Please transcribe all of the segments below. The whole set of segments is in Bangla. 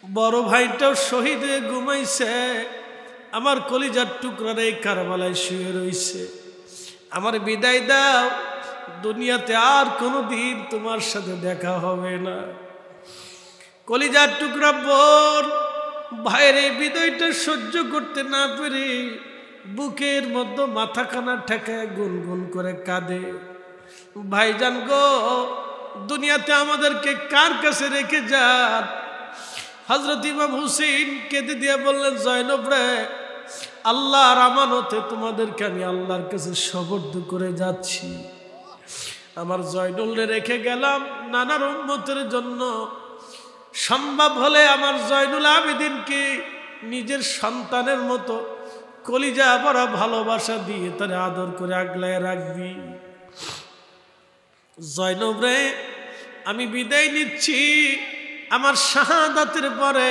বড় ভাইটাও শহীদ হয়ে ঘুমাইছে, আমার কলিজার টুকরার এই কারবালায় শুয়ে রইছে। আমার বিদায় দাও, দুনিয়াতে আর কোনোদিন তোমার সাথে দেখা হবে না। কলিজার টুকরা বোন ভাইয়ের এই বিদায়টা সহ্য করতে না পেরে বুকের মধ্যে মাথাখানা ঠেকায় গুনগুন করে কাঁদে। ভাইজান গো, দুনিয়াতে আমাদেরকে কার কাছে রেখে যান? হযরত ইমাম হুসেইন কেঁদে দিয়ে বললেন, জয়নব রে, আল্লাহর আমানতে তোমাদেরকে আমি আল্লাহর কাছে সুপর্দ করে যাচ্ছি। আমার জয়নুলরে রেখে গেলাম নানার উম্মতের জন্য। সম্ভব হলে আমার জয়নুল আবেদিনকে নিজের সন্তানের মতো কলিজা ভরা ভালোবাসা দিয়ে তার আদর করে আগলায় রাখবি। জয়নব রে, আমি বিদায় নিচ্ছি। আমার শাহাদাতের পরে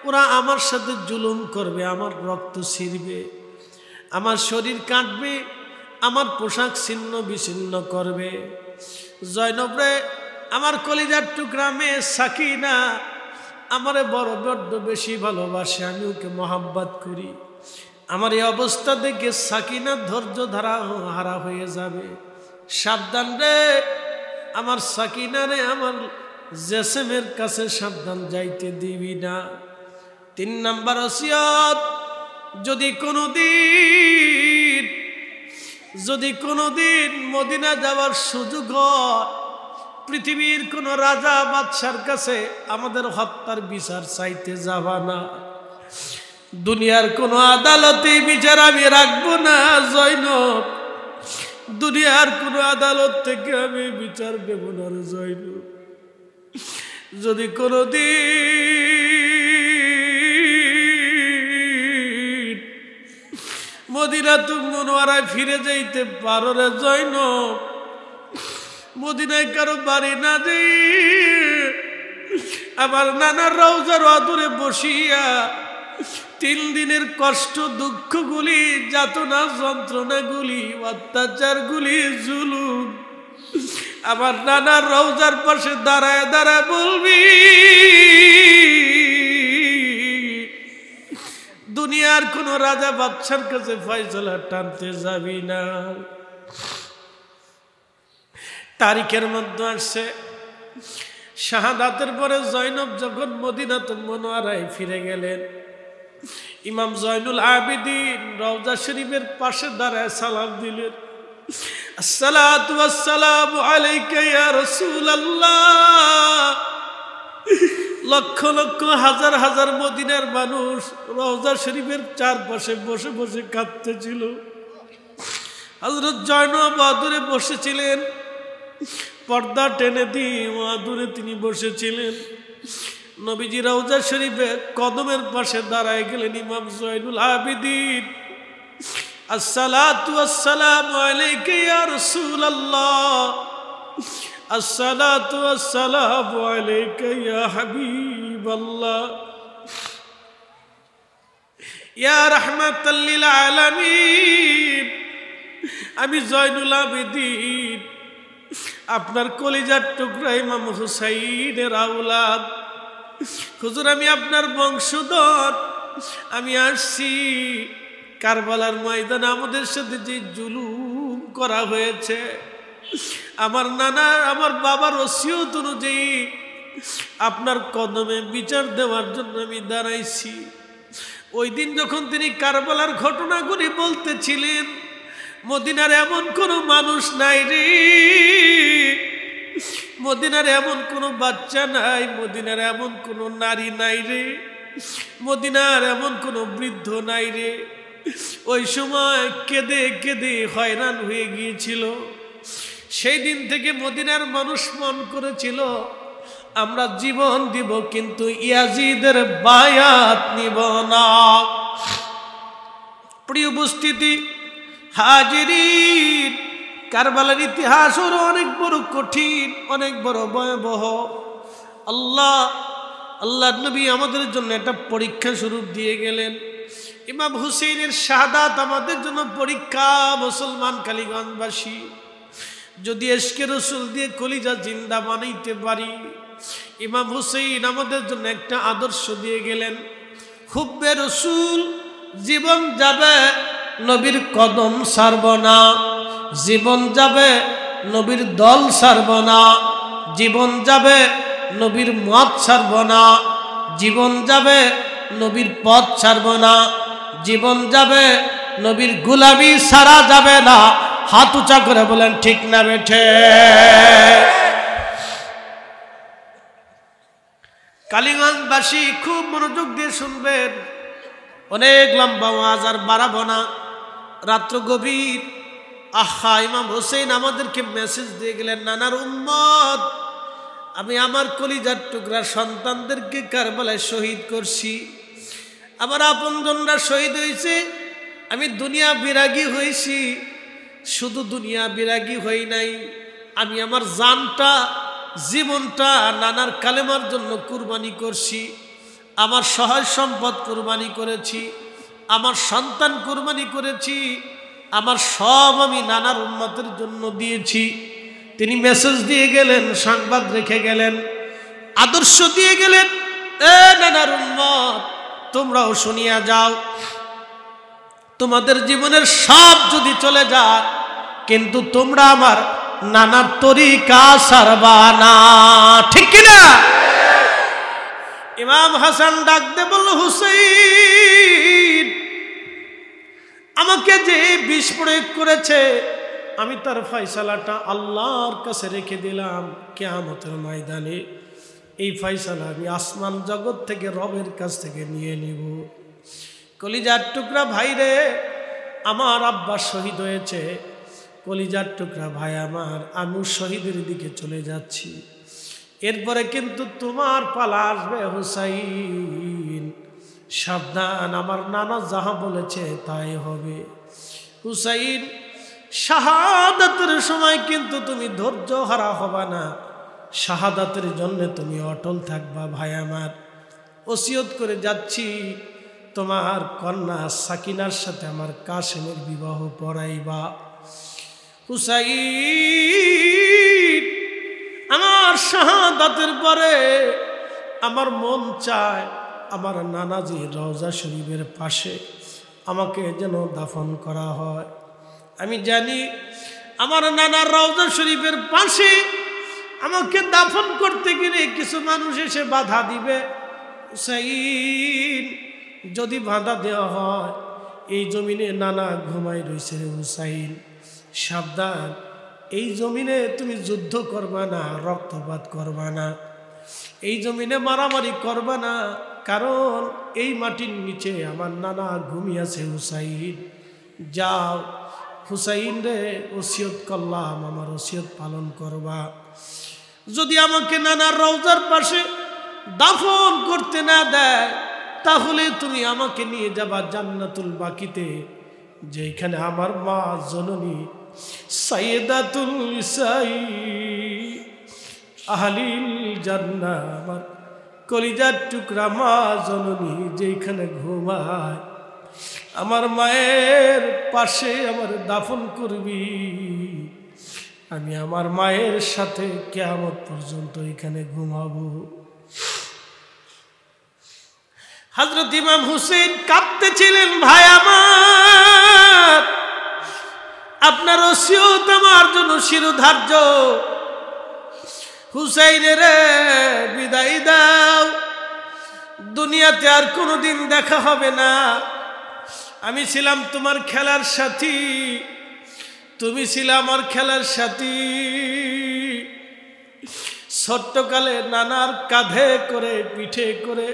ওরা আমার সাথে জুলুম করবে, আমার রক্ত ছিড়বে, আমার শরীর কাটবে, আমার পোশাক ছিন্ন বিচ্ছিন্ন করবে। জয়নব রে, আমার কলিজার টুকরা মেয়ে সাকিনা আমারে বড় বড্ড বেশি ভালোবাসে, আমি ওকে মহাব্বত করি। আমার এই অবস্থা দেখে সাকিনা ধৈর্য ধারা হারা হয়ে যাবে। সাবধান রে আমার সাকিনা রে, আমার জেসেমের কাছে সাবধান যাইতে দিবি না। 3 নাম্বার ওসিয়ত, যদি কোনোদিন মদিনা যাওয়ার সুযোগ হয়, পৃথিবীর কোন রাজা বাদশার কাছে আমাদের হত্যার বিচার চাইতে যাবা না। দুনিয়ার কোন আদালতে বিচার আমি রাখবো না জয়নব, দুনিয়ার কোন আদালত থেকে আমি বিচার দেব না জয়নব। যদি কোনদিন মদিনাতুল মুনওয়ারায় ফিরে যাইতে পারো রে জয়নব, মদিনায় কারো বাড়ি না যাই আমার নানার রওজার আদরে বসিয়া 3 দিনের কষ্ট দুঃখগুলি, যাতনা যন্ত্রণাগুলি, অত্যাচারগুলি, জুলুম আমার নানার রওজার পাশে দাঁড়ায় দাঁড়ায় বলবি, দুনিয়ার কোন রাজা বাদশার কাছে ফয়সালা টানতে যাবি না। তারিখের মধ্যে আসছে শাহাদাতের পরে জয়নব যখন মদিনাতুল মুনওয়ারায় ফিরে গেলেন, ইমাম জয়নুল আবেদিন রওজা শরীফের পাশে দাঁড়ায় সালাম দিলেন, আসসালাতু ওয়াসসালামু আলাইকা ইয়া রাসূলুল্লাহ। লক্ষ লক্ষ হাজার হাজার মদিনার মানুষ রওজা শরীফের চারপাশে বসে বসে কাঁদতেছিল। হযরত জয়নব আদরে বসেছিলেন, পর্দা টেনে দিয়ে আদরে তিনি বসেছিলেন। নবীজি রওজা শরীফে কদমের পাশে দাঁড়ায় গেলেন ইমাম জয়নুল আবেদিন, আসসালাতু ওয়াসসালামু আলাইকা ইয়া রাসূলুল্লাহ, আসসালাতু ওয়াসসালামু আলাইকা ইয়া হাবিবাল্লাহ, ইয়া রাহমাতাল লিল আলামিন। আমি জয়নুল আবেদিন আপনার কলিজার টুকরা ইমাম হুসাইনের আওলাদ। হুজুর, আমি আপনার বংশধর। আমি আসছি কারবালার ময়দানে আমাদের সাথে যে জুলুম করা হয়েছে, আমার নানার আমার বাবার ওসিয়ত অনুযায়ী আপনার কদমে বিচার দেওয়ার জন্য আমি দাঁড়াইছি। ওই দিন যখন তিনি কারবালার ঘটনাগুলি বলতেছিলেন, মদিনার এমন কোনো মানুষ নাই রে, মদিনার এমন কোনো বাচ্চা নাই, মদিনার এমন কোনো নারী নাই রে, মদিনার এমন কোনো বৃদ্ধ নাই রে। ওই সময় কেঁদে কেঁদে হয়রান হয়ে গিয়েছিল। সেই দিন থেকে মদিনার মানুষ মন করেছিল আমরা জীবন দিব, কিন্তু ইয়াজিদের বায়াত নিব না। প্রিয় উপস্থিতি, হাজিরিন, কারবালার ইতিহাস হলো অনেক বড় কঠিন, অনেক বড় ভয়াবহ। আল্লাহ নবী আমাদের জন্য একটা পরীক্ষা স্বরূপ দিয়ে গেলেন। ইমাম হুসেইনের শাহাদাত আমাদের জন্য পরীক্ষা। মুসলমান কালীগঞ্জবাসী, যদি এশকে রসুল দিয়ে কলিজা জিন্দা বানাইতে পারি, ইমাম হুসাইন আমাদের জন্য একটা আদর্শ দিয়ে গেলেন। হুব্বে রসুল, জীবন যাবে নবীর কদম ছাড়ব না, জীবন যাবে নবীর দল ছাড়ব না, জীবন যাবে নবীর মত ছাড়ব না, জীবন যাবে নবীর পথ ছাড়ব না, জীবন যাবে নবীর গোলামি ছাড়া যাবে না। হাত উঁচা করে বলেন ঠিক না বেঠে? কালীগঞ্জবাসী খুব মনোযোগ দিয়ে শুনবেন, অনেক লম্বা ওয়াজ আর বাড়াবো না, রাত্র গভীর। আহা, ইমাম হোসেন আমাদেরকে মেসেজ দিয়ে গেলেন, নানার উম্মত, আমি আমার কলিজার টুকরা সন্তানদেরকে কারবালায় শহীদ করছি, আমার আপনজনরা শহীদ হয়েছে, আমি দুনিয়া বিরাগী হয়েছি। শুধু দুনিয়া বিরাগী হই নাই, আমি আমার জানটা, জীবনটা নানার কালেমার জন্য কুরবানি করছি, আমার সহায় সম্পদ কুরবানি করেছি, আমার সন্তান কুরবানি করেছি, আমার সব আমি নানার উম্মতের জন্য দিয়েছি। তিনি মেসেজ দিয়ে গেলেন, সংবাদ রেখে গেলেন, আদর্শ দিয়ে গেলেন, এ নানার উম্মত, তোমরাও শুনিয়া যাও, তোমাদের জীবনের সব যদি চলে যায় কিন্তু তোমরা আমার নানার তরিকা ছাড়বা না। ঠিক কিনা? ইমাম হাসান ডাক দে বলল, হুসাইন, আমাকে যে বিষ প্রয়োগ করেছে আমি তার ফয়সালাটা আল্লাহর কাছে রেখে দিলাম। কিয়ামতের ময়দানে এই ফয়সালা আমি আসমান জগৎ থেকে, রবের কাছ থেকে নিয়ে নিব। কলিজার টুকরা ভাই রে, আমার আব্বা শহীদ হয়েছে, কলিজার টুকরা ভাই আমার, আমি শহীদের দিকে চলে যাচ্ছি। এরপরে কিন্তু তোমার পালা আসবে হুসাইন, সাবধান, আমার নানা যাহা বলেছে তাই হবে। হুসাইন, শাহাদাতের সময় কিন্তু তুমি ধৈর্য হারা হবা না, শাহাদাতের জন্য তুমি অটল থাকবা। ভাই আমার, ওসিয়ত করে যাচ্ছি, তোমার কন্যা সাকিনার সাথে আমার কাসেমের বিবাহ পড়াইবা। হুসাইন, আমার শাহাদাতের পরে আমার মন চায় আমার নানাজি রওজা শরীফের পাশে আমাকে যেন দাফন করা হয়। আমি জানি আমার নানার রওজা শরীফের পাশে আমাকে দাফন করতে গেলে কিছু মানুষ এসে বাধা দিবে। হুসাইন, যদি বাধা দেওয়া হয়, এই জমিনে নানা ঘুমাই রয়েছে রে হুসাইন, সাবধান, এই জমিনে তুমি যুদ্ধ করবা না, রক্তপাত করবা না, এই জমিনে মারামারি করবা না, কারণ এই মাটির নিচে আমার নানা ঘুমিয়েছে। হুসাইন, যাও, হুসাইন রে ওসিয়ত করলাম, আমার ওসিয়ত পালন করবা। যদি আমাকে নানার রওজার পাশে দাফন করতে না দেয়, তাহলে তুমি আমাকে নিয়ে যাবা জান্নাতুল বাকিতে, যেখানে আমার মা জননী সাইয়েদাতুল নিসাই আহলিল জান্নাহ, আমার কলিজার টুকরা মা জননী যেখানে ঘুমায়, আমার মায়ের পাশে আমার দাফন করবি। আমি আমার মায়ের সাথে কিয়ামত পর্যন্ত এখানে ঘুমাবো। হযরত ইমাম হুসেন কাঁদতেছিলেন, ভাই আমার, আপনার ওসিয়ত আমার জন্য শিরোধার্য। হুসাইনের বিদায় দাও, দুনিয়াতে আর কোনোদিন দেখা হবে না। আমি ছিলাম তোমার খেলার সাথী, তুমি ছিলে আমার খেলার সাথী। ছোট্টকালে নানার কাঁধে করে, পিঠে করে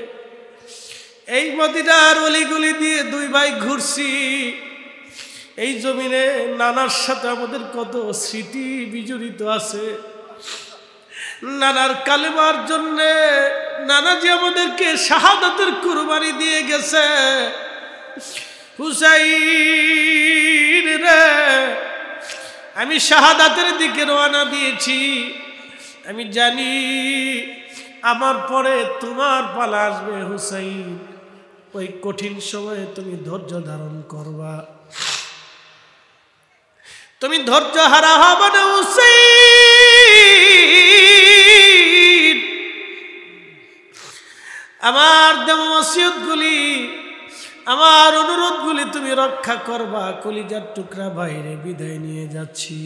এই মদিনার অলিগুলি দিয়ে দুই ভাই ঘুরছি। এই জমিনে নানার সাথে আমাদের কত স্মৃতি বিজড়িত আছে। নানার কালেমার জন্যে নানাজি আমাদেরকে শাহাদাতের কুরবানি দিয়ে গেছে। হুসাইন রে, আমি শাহাদাতের দিকে রওনা দিয়েছি। আমি জানি আমার পরে তোমার পালা আসবে হুসাইন, ওই কঠিন সময়ে তুমি ধৈর্য ধারণ করবা, তুমি ধৈর্য হারা হবে না হুসাইন। আমার দেওয়া ওসিয়তগুলি, আমার অনুরোধগুলি তুমি রক্ষা করবা। কলিজার টুকরা বাইরে বিদায় নিয়ে যাচ্ছি।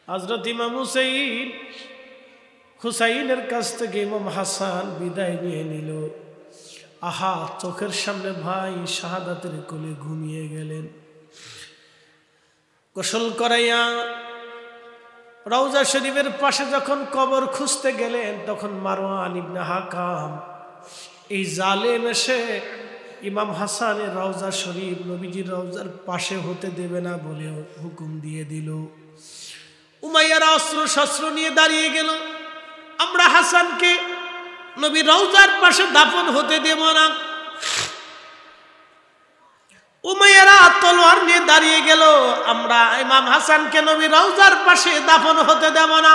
হযরত ইমাম হুসাইনের কাছ থেকে ইমাম হাসান বিদায় নিয়ে নিল। আহা, চোখের সামনে ভাই শাহাদাতের কোলে ঘুমিয়ে গেলেন। গোসল করাইয়া রওজা শরীফের পাশে যখন কবর খুঁজতে গেলেন, তখন মারওয়ান ইবনে হাকাম এই জালেম এসে ইমাম হাসানের রওজা শরীফ নবীজির রওজার পাশে হতে দেবে না বলে হুকুম দিয়ে দিল। উমাইয়ারা অস্ত্র শস্ত্র নিয়ে দাঁড়িয়ে গেল, আমরা হাসানকে নবীর রওজার পাশে দাফন হতে দেব না। উমাইয়ারা তলোয়ার নিয়ে দাঁড়িয়ে গেল, আমরা ইমাম হাসানকে নবীর রওজার পাশে দাফন হতে দেব না।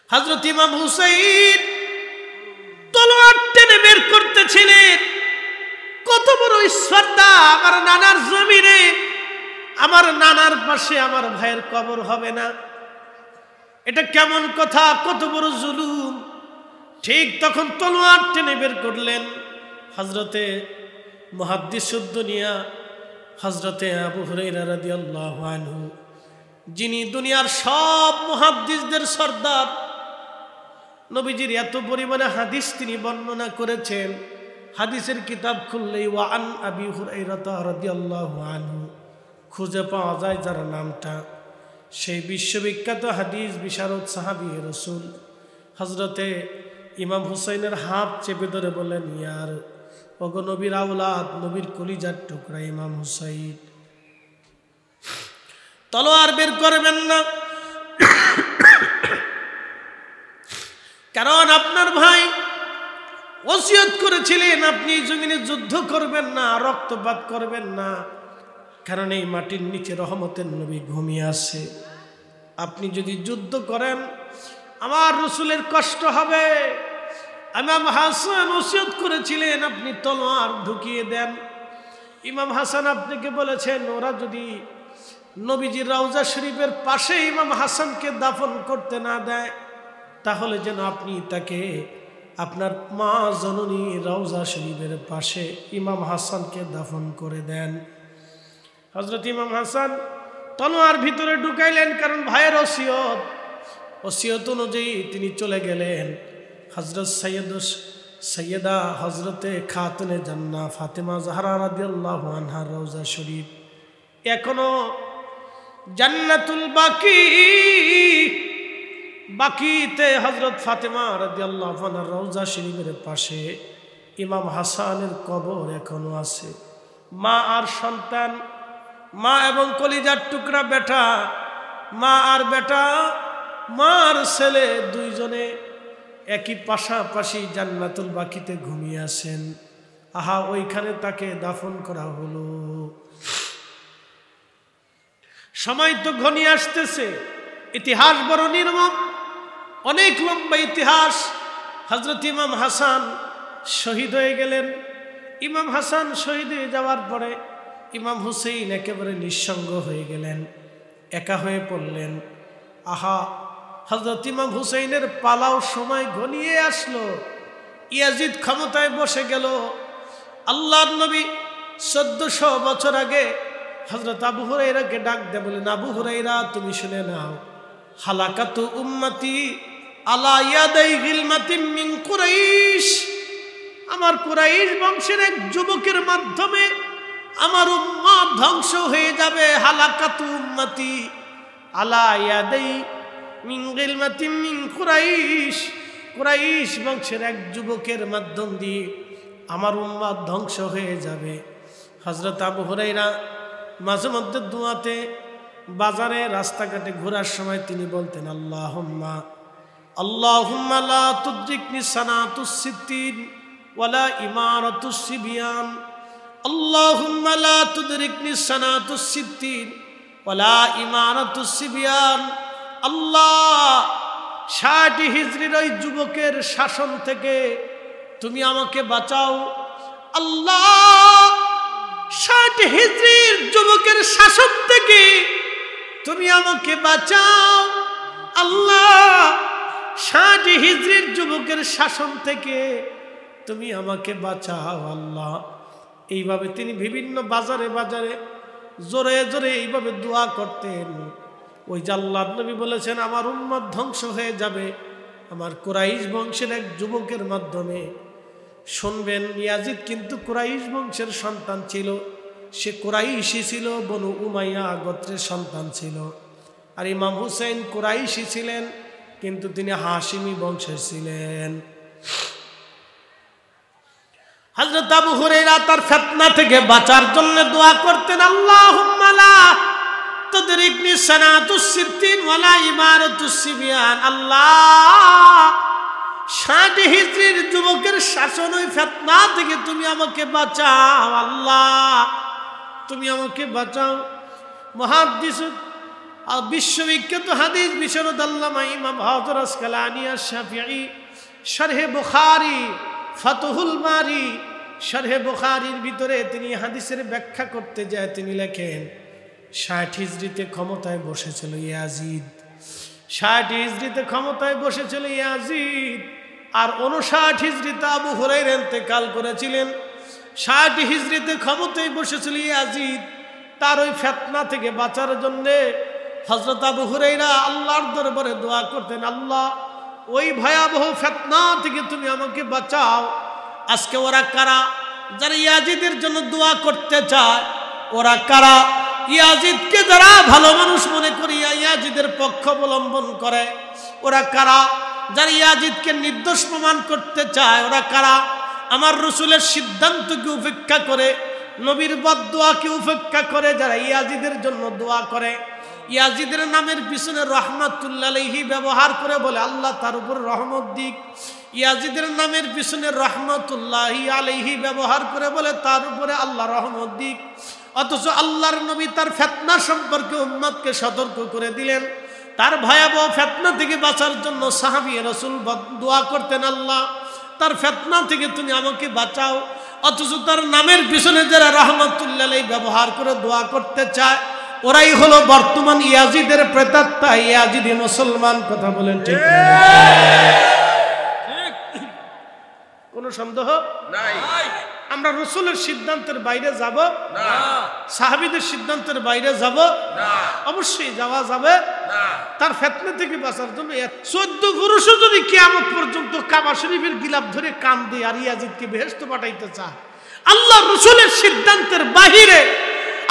হযরত ইমাম হুসাইন তলোয়ার টেনে বের করতেছিলেন। কত বড় শ্রদ্ধা! আমার নানার জমিনে, আমার নানার পাশে আমার ভাইয়ের কবর হবে না, এটা কেমন কথা? কত বড় জুলুম! ঠিক তখন তলোয়ার টেনে বের করলেন হযরতে মুহাদ্দিসুদ দুনিয়া হযরতে আবু হুরায়রা রাদিয়াল্লাহু আনহু, যিনি দুনিয়ার সব মুহাদ্দিসদের সর্দার। নবীজির এত পরিমাণে হাদিস তিনি বর্ণনা করেছেন, হাদিসের কিতাব খুললেই ওয়া আন আবি হুরায়রা রাদিয়াল্লাহু আনহু খুঁজে পাওয়া যায় যার নামটা। সেই বিশ্ববিখ্যাত হাদিস বিশারদ সাহাবী রাসূল হযরতে ইমাম হুসাইনের হাত চেপে ধরে বলেন, ইয়ার ওগো নবীর আওলাদ, নবীর কলিজার টুকরা ইমাম হুসাইন, তলোয়ার বের করবেন না, কারণ আপনার ভাই ওসিয়ত করেছিলেন আপনি জমিনে যুদ্ধ করবেন না, রক্তপাত করবেন না, কারণ এই মাটির নিচে রহমতের নবী ঘুমিয়ে আছে। আপনি যদি যুদ্ধ করেন আমার রাসূলের কষ্ট হবে। ইমাম হাসান ওসিয়ত করেছিলেন আপনি তলোয়ার ঢুকিয়ে দেন। ইমাম হাসান আপনাকে বলেছেন ওরা যদি নবীজির রওজা শরীফের পাশে ইমাম হাসানকে দাফন করতে না দেয়, তাহলে যেন আপনি তাকে আপনার মা জননী রওজা শরীফের পাশে ইমাম হাসানকে দাফন করে দেন। হযরত ইমাম হাসান তলোয়ার ভিতরে ঢুকাইলেন, কারণ ভাইয়ের ওসিয়ত অনুযায়ী তিনি চলে গেলেন হযরত সৈয়দা হযরতে খাতুনে জান্নাহ ফাতেমা জাহরা রাদিয়াল্লাহু আনহার রওজা শরীফ। এখনো জান্নাতুল বাকিতে হযরত ফাতেমা রাদিয়াল্লাহু আনহার রওজা শরীফের পাশে ইমাম হাসানের কবর এখনো আছে। মা আর সন্তান, মা এবং কলিজার টুকরা বেটা, মা আর বেটা, মা আর ছেলে, দুইজনে একই পাশাপাশি জান্নাতুল বাকিতে ঘুমিয়ে আছেন। আহা, ওইখানে তাকে দাফন করা হলো। সময় তো ঘনিয়ে আসতেছে, ইতিহাস বড় নির্মম, অনেক লম্বা ইতিহাস। হযরত ইমাম হাসান শহীদ হয়ে গেলেন। ইমাম হাসান শহীদ হয়ে যাওয়ার পরে ইমাম হুসাইন একেবারে নিঃসঙ্গ হয়ে গেলেন, একা হয়ে পড়লেন। আহা, হযরত ইমাম হুসাইনের পালাও সময় ঘনিয়ে আসলো। ইয়াজিদ ক্ষমতায় বসে গেল। আল্লাহর নবী 1400 বছর আগে হযরত আবু হুরায়রাকে ডাক দিয়ে বলেন, আবু হুরায়রা তুমি শুনে নাও, হালাকাতু উম্মতি আলা ইয়াদাই গিলমাতিন মিন কুরাইশ, আমার কুরাইশ বংশের এক যুবকের মাধ্যমে আমার উম্মত ধ্বংস হয়ে যাবে। হালাকাতু উম্মতি আলা ইয়াদাই মিন গিলমাতিন মিন কুরাইশ, কুরাইশ বংশের এক যুবকের মাধ্যম দিয়ে আমার উম্মত ধ্বংস হয়ে যাবে। হযরত আবু হুরায়রা মাঝে মধ্যে দুয়াতে বাজারে রাস্তাঘাটে ঘোরার সময় তিনি বলতেন, আল্লাহুম্মা আল্লাহুম্মা লা তুদরিকনি সানাতুস সিদ্দিন ওয়ালা ইমারাতুস সিবিয়ান, আল্লাহুম্মা লা তুদরিকনি সানাতুস সিদ্দিন ওয়ালা ইমারাতুস সিবিয়ান। আল্লাহ, 60 হিজরির ওই যুবকের শাসন থেকে তুমি আমাকে বাঁচাও। আল্লাহ, 60 হিজরির যুবকের শাসন থেকে তুমি আমাকে বাঁচাও। আল্লাহ, 60 হিজরির যুবকের শাসন থেকে তুমি আমাকে বাঁচাও আল্লাহ। এইভাবে তিনি বিভিন্ন বাজারে বাজারে জোরে জোরে এইভাবে দোয়া করতেন। ওই যে আল্লাহর নবী বলেছেন আমার উম্মত ধ্বংস হয়ে যাবে আমার কুরাইশ বংশের এক যুবকের মাধ্যমে। শুনবেন, ইয়াজিদ কিন্তু কুরাইশ বংশের সন্তান ছিল, সে কুরাইশি ছিল, বনু উমাইয়া গোত্রের সন্তান ছিল। আর ইমাম হুসেন কুরাইশি ছিলেন, কিন্তু তিনি হাশিমি বংশের ছিলেন। হযরত আবু হুরায়রা তার ফিতনা থেকে বাঁচার জন্য দোয়া করতেন, আল্লাহুম্মা লা তুদরিকনি সানাতুস সিদ্দিন ওয়ালা ইমারাতুস সিবিয়ান। আল্লাহ 60 হিজরির যুবকের শাসন ওই ফিতনা থেকে তুমি আমাকে বাঁচাও আল্লাহ, তুমি আমাকে বাঁচাও। মুহাদ্দিস বিশ্ববিখ্যাত হাদিস বিশারদ আল্লামা ইমাম হাজর আসকালানী আশ-শাফিঈ শরহে বুখারী ফাতহুল বারী শরহে বুখারীর ভিতরে তিনি হাদিসের ব্যাখ্যা করতে যায় তিনি লেখেন 60 হিজরিতে ক্ষমতায় বসেছিল ইয়াজিদ। 60 হিজরিতে ক্ষমতায় বসেছিল ইয়াজিদ, আর 59 হিজরিতে আবু হুরায়রা ইন্তেকাল করেছিলেন। 60 হিজরিতে ক্ষমতায় বসেছিল ইয়াজিদ। তার ওই ফিতনা থেকে বাঁচার জন্য হযরত আবু হুরায়রা আল্লাহর দরবারে দোয়া করতেন, আল্লাহ ওই ভয়াবহ ফিতনা থেকে তুমি আমাকে বাঁচাও। আজকে ওরা কারা যারা ইয়াজিদের জন্য দোয়া করতে চায়? ওরা কারা ইয়াজিদকে যারা ভালো মানুষ মনে করিয়া ইয়াজিদের পক্ষ অবলম্বন করে? ওরা কারা যারা ইয়াজিদকে নির্দোষ প্রমাণ করতে চায়? ওরা কারা আমার রাসূলের সিদ্ধান্তকে উপেক্ষা করে, নবীর বদদোয়াকে উপেক্ষা করে যারা ইয়াজিদের জন্য দোয়া করে? ইয়াজিদের নামের পিছনে রহমাতুল্লাহ আলাইহি ব্যবহার করে বলে আল্লাহ তার উপর রহমত দিক। ইয়াজিদের নামের পিছনে রহমাতুল্লাহি আলাইহি ব্যবহার করে বলে তার উপরে আল্লাহ রহমত দিক। অথচ আল্লাহর নবী তার ফিতনা সম্পর্কে উম্মতকে সতর্ক করে দিলেন। তার ভয়াবহ ফিতনা থেকে বাঁচার জন্য সাহাবী রাসূল দোয়া করতেন, আল্লাহ তার ফিতনা থেকে তুমি আমাকে বাঁচাও। অথচ তার নামের পিছনে যারা রহমাতুল্লাহ আলাইহি ব্যবহার করে দোয়া করতে চায় ওরাই হলো বর্তমান ইয়াজিদের প্রেতাত্মা, ইয়াজিদি মুসলমান। কথা বলেন ঠিক না? কোনো সন্দেহ নাই? আমরা রাসূলের সিদ্ধান্তের বাইরে যাব না, সাহাবীদের সিদ্ধান্তের বাইরে যাব না, অবশ্যই যাওয়া যাবে না। তার ফিতনা থেকে বাঁচার জন্য 14 পুরুষও যদি কিয়ামত পর্যন্ত কাবা শরীফের গিলাফ ধরে কান দিয়ে আর ইয়াজিদকে বেহেশত পাঠাইতে চায়, আল্লাহ রাসূলের সিদ্ধান্তের বাহিরে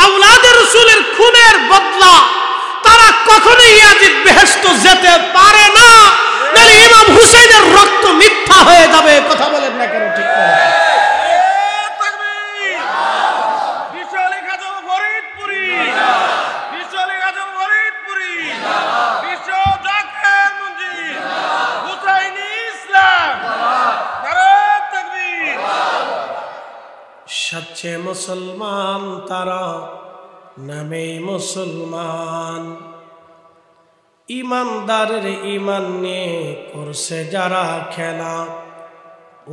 আওলাদের রাসূলের খুনের বদলা তারা কখনোই ইয়াজিদ বেহেশত যেতে পারে না, নাহলে ইমাম হুসাইনের রক্ত মিথ্যা হয়ে যাবে। কথা বলেন না কেন? ঠিক না? সচ্চে মুসলমান তারা নামে মুসলমান, ইমানদারের ইমান নিয়ে করছে যারা খেলা,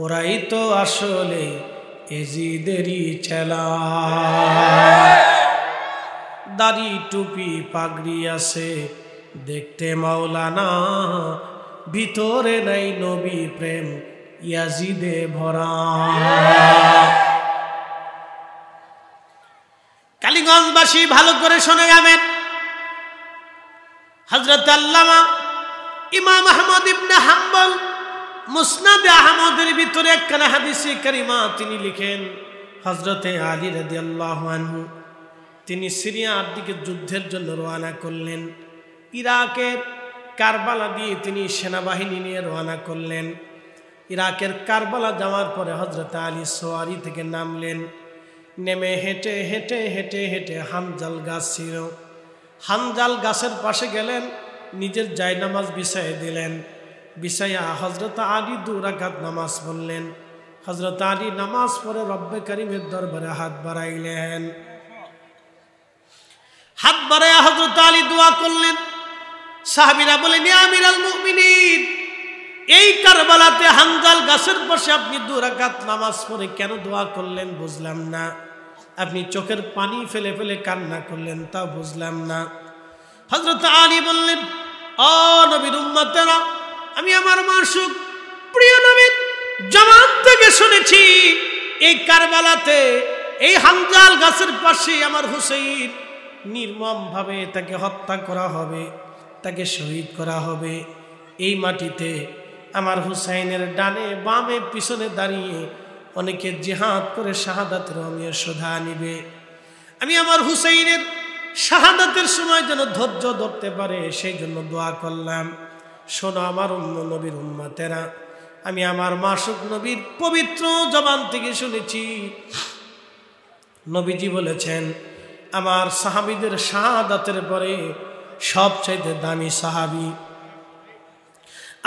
ওরাই তো আসলে এজিদেরই চেলা। দাড়ি টুপি পাগড়ি আছে দেখতে মাওলানা, ভিতরে নাই নবী প্রেম ইয়াজিদে ভরা। কালীগঞ্জবাসী ভালো করে শুনে যাবেন, হযরত আল্লামা ইমাম আহমদ ইবনে হাম্বল মুসনাদে আহমদের ভিতরে একখানা হাদিসে কারিমা তিনি লিখেন, হযরতে আলী রাদিয়াল্লাহু আনহু তিনি সিরিয়ার দিকে যুদ্ধের জন্য রওনা করলেন। ইরাকের কারবালা দিয়ে তিনি সেনাবাহিনী নিয়ে রওনা করলেন। ইরাকের কারবালা যাওয়ার পরে হযরত আলী সোয়ারি থেকে নামলেন। নেমে হেঁটে হেঁটে হেঁটে হেঁটে হানজাল গাছ ছিল, হানজাল গাছের পাশে গেলেন, নিজের জায়নামাজ বিছাইয়ে দিলেন। বিছাইয়া হযরত আলী 2 রাকাত নামাজ পড়লেন। হযরত আলী নামাজ পড়ে রব্বে কারিমের দরবারে হাত বাড়াইলেন। হাত বাড়াইয়া হযরত আলী দোয়া করলেন। সাহাবীরা বলেন, ইয়া আমিরাল মুমিনিন, এই কারবালাতে হানজাল গাছের পাশে আপনি 2 রাকাত নামাজ পড়ে কেন দোয়া করলেন বুঝলাম না। আপনি চোখের পানি ফেলে ফেলে কান্না করলেন তা বুঝলাম না। হযরত আলী বললেন, ও নবীর উম্মতেরা, আমি আমার মাসুক প্রিয় নবীর জবান থেকে শুনেছি এই কারবালাতে এই হামজাল গাছের পাশে আমার হুসাইন নির্মমভাবে তাকে হত্যা করা হবে, তাকে শহীদ করা হবে। এই মাটিতে আমার হুসাইনের ডানে বামে পিছনে দাঁড়িয়ে অনেকে জিহাদ করে শাহাদাতের অমীয় শোধা নিবে। আমি আমার হুসাইনের শাহাদাতের সময় যেন ধৈর্য ধরতে পারে সেই জন্য দোয়া করলাম। শোনো আমার নবীর উম্মতেরা, আমি আমার মাসুক নবীর পবিত্র জবান থেকে শুনেছি, নবীজি বলেছেন আমার সাহাবীদের শাহাদাতের পরে সবচাইতে দামি সাহাবী,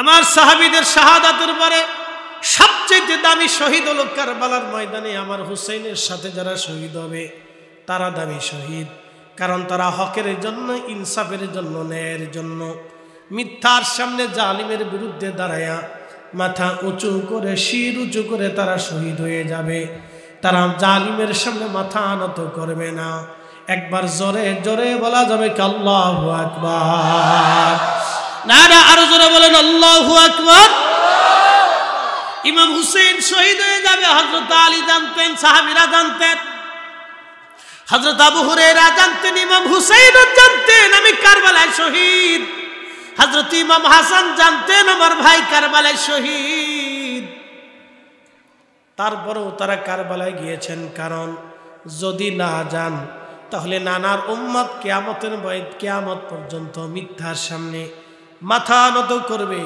আমার সাহাবীদের শাহাদাতের পরে সবচাইতে দামি শহীদ হলো কারবালার ময়দানে আমার হুসাইনের সাথে যারা শহীদ হবে তারা দামি শহীদ। কারণ তারা হকের জন্য, ইনসাফের জন্য, ন্যায়ের জন্য, মিথ্যার সামনে জালিমের বিরুদ্ধে দাঁড়ায়া মাথা উঁচু করে শির উঁচু করে তারা শহীদ হয়ে যাবে। তারা জালিমের সামনে মাথা নত করবে না। একবার জোরে জোরে বলা যাবে কি আল্লাহু আকবার? না না, আরো জোরে বলেন আল্লাহু আকবার। ইমাম হুসেন শহীদ হয়ে যাবে হযরত আলী জানতেন, সাহাবীরা জানতেন, হযরত আবু হুরায়রা জানতেন, ইমাম হুসাইন জানতেন আমি কারবালায় শহীদ। হযরত ইমাম হাসান জানতেন আমার ভাই কারবালায় শহীদ। তারপরেও তারা কারবালায় গিয়েছেন, কারণ যদি না যান তাহলে নানার উম্মত কিয়ামত পর্যন্ত মিথ্যার সামনে মাথা নত করবে।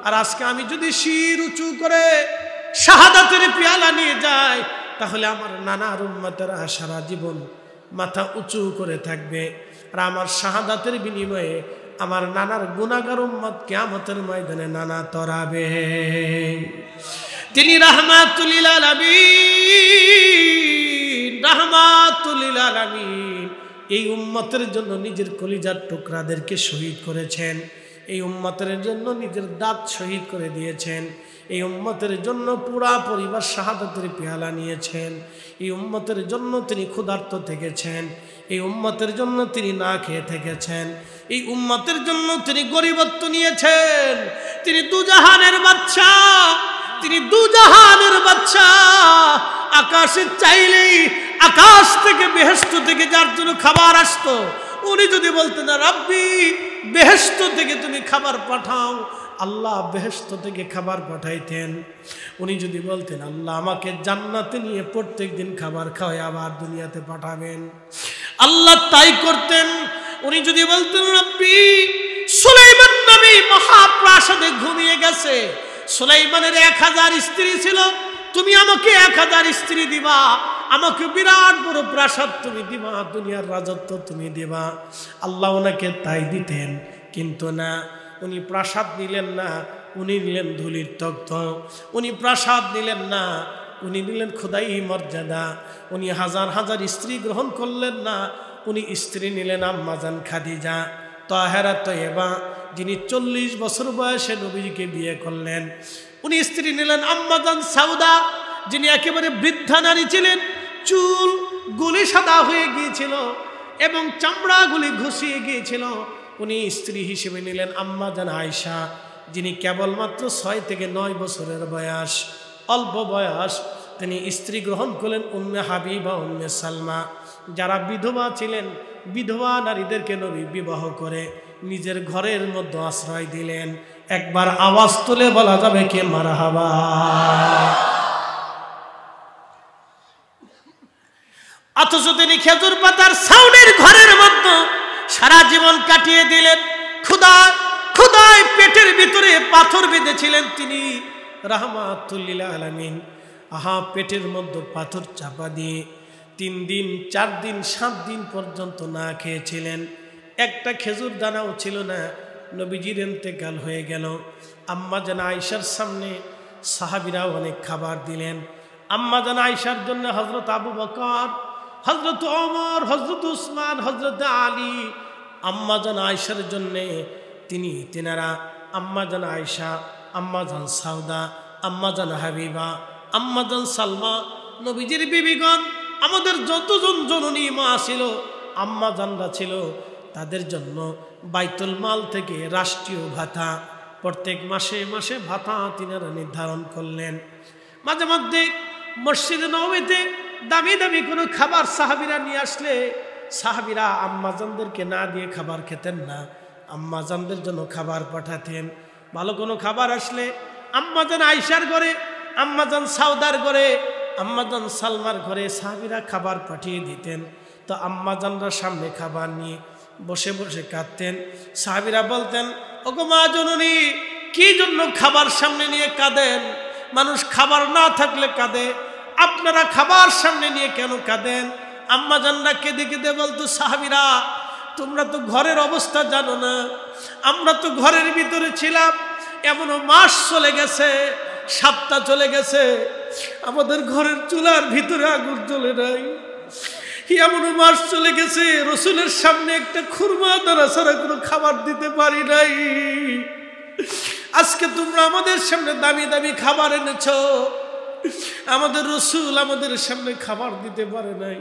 আর আজকে আমি যদি শির উঁচু করে শাহাদাতের পেয়ালা নিয়ে যাই তাহলে আমার নানার উম্মতেরা সারা জীবন মাথা উঁচু করে থাকবে। আর আমার শাহাদাতের বিনিময়ে আমার নানার গুনাহগার উম্মত কিয়ামতের ময়দানে নানা তরাবে। তিনি রাহমাতুল লিল আলামিন, রাহমাতুল লিল আলামিন। এই উম্মতের জন্য নিজের কলিজার টুকরাদেরকে শহীদ করেছেন, এই উম্মতের জন্য নিজের দাঁত শহীদ করে দিয়েছেন, এই উম্মতের জন্য পুরা পরিবার শাহাদাতের পেয়ালা নিয়েছেন, এই উম্মতের জন্য তিনি ক্ষুধার্ত থেকেছেন, এই উম্মতের জন্য তিনি না খেয়ে থেকেছেন, এই উম্মতের জন্য তিনি গরিবত্ব নিয়েছেন। তিনি দুজাহানের বাদশা, তিনি দুজাহানের বাদশা। আকাশে চাইলেই আকাশ থেকে বেহেশত থেকে যার জন্য খাবার আসতো, উনি যদি বলতেন রাব্বি বেহেশত থেকে তুমি খাবার পাঠাও, আল্লাহ বেহেশত থেকে খাবার পাঠাইতেন। উনি যদি বলতেন আল্লাহ আমাকে জান্নাতে নিয়ে প্রত্যেক দিন খাবার খাওয়াই আবার দুনিয়াতে পাঠাবেন, আল্লাহ তাই করতেন। উনি যদি বলতেন রাব্বি সুলাইমান নবী মহাপ্রাসাদে ঘুমিয়ে গেছে, সুলাইমানের 1000 স্ত্রী ছিল, তুমি আমাকে 1000 স্ত্রী দিবা, আমাকে বিরাট বড় প্রাসাদ তুমি দিবা, দুনিয়ার রাজত্ব তুমি দিবা, আল্লাহ ওনাকে তাই দিতেন। কিন্তু না, উনি প্রাসাদ নিলেন না, উনি নিলেন ধুলির তখ্ত। উনি প্রাসাদ নিলেন না, উনি নিলেন খোদাই মর্যাদা। উনি হাজার হাজার স্ত্রী গ্রহণ করলেন না, উনি স্ত্রী নিলেন আম্মাজান খাদিজা তাহেরা তয়্যেবা, যিনি 40 বছর বয়সে নবীজিকে বিয়ে করলেন। উনি স্ত্রী নিলেন আম্মাজান সাউদা, যিনি একেবারে বৃদ্ধা নারী ছিলেন, চুল গুলি সাদা হয়ে গিয়েছিল এবং চামড়াগুলি ঘুষিয়ে গিয়েছিল। উনি স্ত্রী হিসেবে নিলেন আম্মাজান আয়েশা, যিনি কেবলমাত্র 6 থেকে 9 বছরের বয়স, অল্প বয়স। তিনি স্ত্রী গ্রহণ করলেন উম্মে হাবিবা, উম্মে সালমা। যারা বিধবা ছিলেন, বিধবা নারীদেরকে নবী বিবাহ করে নিজের ঘরের মধ্যে আশ্রয় দিলেন। একবার আওয়াজ তুলে বলা যাবে কে মারহাবা? অথচ তিনি খেজুর পাতার ছাউনির ঘরের মধ্যে সারা জীবন কাটিয়ে দিলেন। ক্ষুধায় পেটের ভিতরে পাথর বেঁধেছিলেন তিনি, রাহমাতুল লিল আলামিন। আহা, পেটের মধ্যে পাথর চাপা দিয়ে 3 দিন 4 দিন 7 দিন পর্যন্ত না খেয়েছিলেন, একটা খেজুর দানাও ছিল না। নবীজির ইন্তেকাল হয়ে গেল। আম্মাজান আয়েশার সামনে সাহাবীরা অনেক খাবার দিলেন। আম্মাজান আয়েশার জন্য হযরত আবু বকর, হযরত ওমর, হযরত উসমান, হযরত আলী, আম্মাজান আয়েশার জন্য তিনারা আম্মাজান আয়েশা, আম্মাজান সাউদা, আম্মাজান হাবিবা, আম্মাজান সালমা, নবীজির বিবিগণ, আমাদের যতজন জননী মা ছিল, আম্মাজানরা ছিল, তাদের জন্য বাইতুল মাল থেকে রাষ্ট্রীয় ভাতা প্রত্যেক মাসে মাসে ভাতা তিনারা নির্ধারণ করলেন। মাঝে মধ্যে মসজিদে নববীতে দামি দামি কোনো খাবার সাহাবীরা নিয়ে আসলে সাহাবীরা আম্মাজানদেরকে না দিয়ে খাবার খেতেন না, আম্মাজানদের জন্য খাবার পাঠাতেন। ভালো কোনো খাবার আসলে আম্মাজান আয়েশার ঘরে, আম্মাজান সাউদার ঘরে, আম্মাজান সালমার ঘরে সাহাবীরা খাবার পাঠিয়ে দিতেন। তো আম্মাজানরা সামনে খাবার নিয়ে বসে বসে কাঁদতেন। সাহাবীরা বলতেন, ওগো মা জননী, কি জন্য খাবার সামনে নিয়ে কাঁদেন? মানুষ খাবার না থাকলে কাঁদে, আপনারা খাবার সামনে নিয়ে কেন কাঁদেন? আম্মাজানরা কেঁদে কেঁদে বলতো, সাহাবীরা তোমরা তো ঘরের অবস্থা জানো না, আমরা তো ঘরের ভিতরে ছিলাম, এমনও মাস চলে গেছে, সপ্তাহ চলে গেছে, আমাদের ঘরের চুলার ভিতরে আগুন জ্বলে নাই। এমনও মাস চলে গেছে, রসুলের সামনে একটা খুরমা দানা ছাড়া কোনো খাবার দিতে পারি নাই। আজকে তোমরা আমাদের সামনে দামি দামি খাবার এনেছ, আমাদের রসুল আমাদের সামনে খাবার দিতে পারে নাই,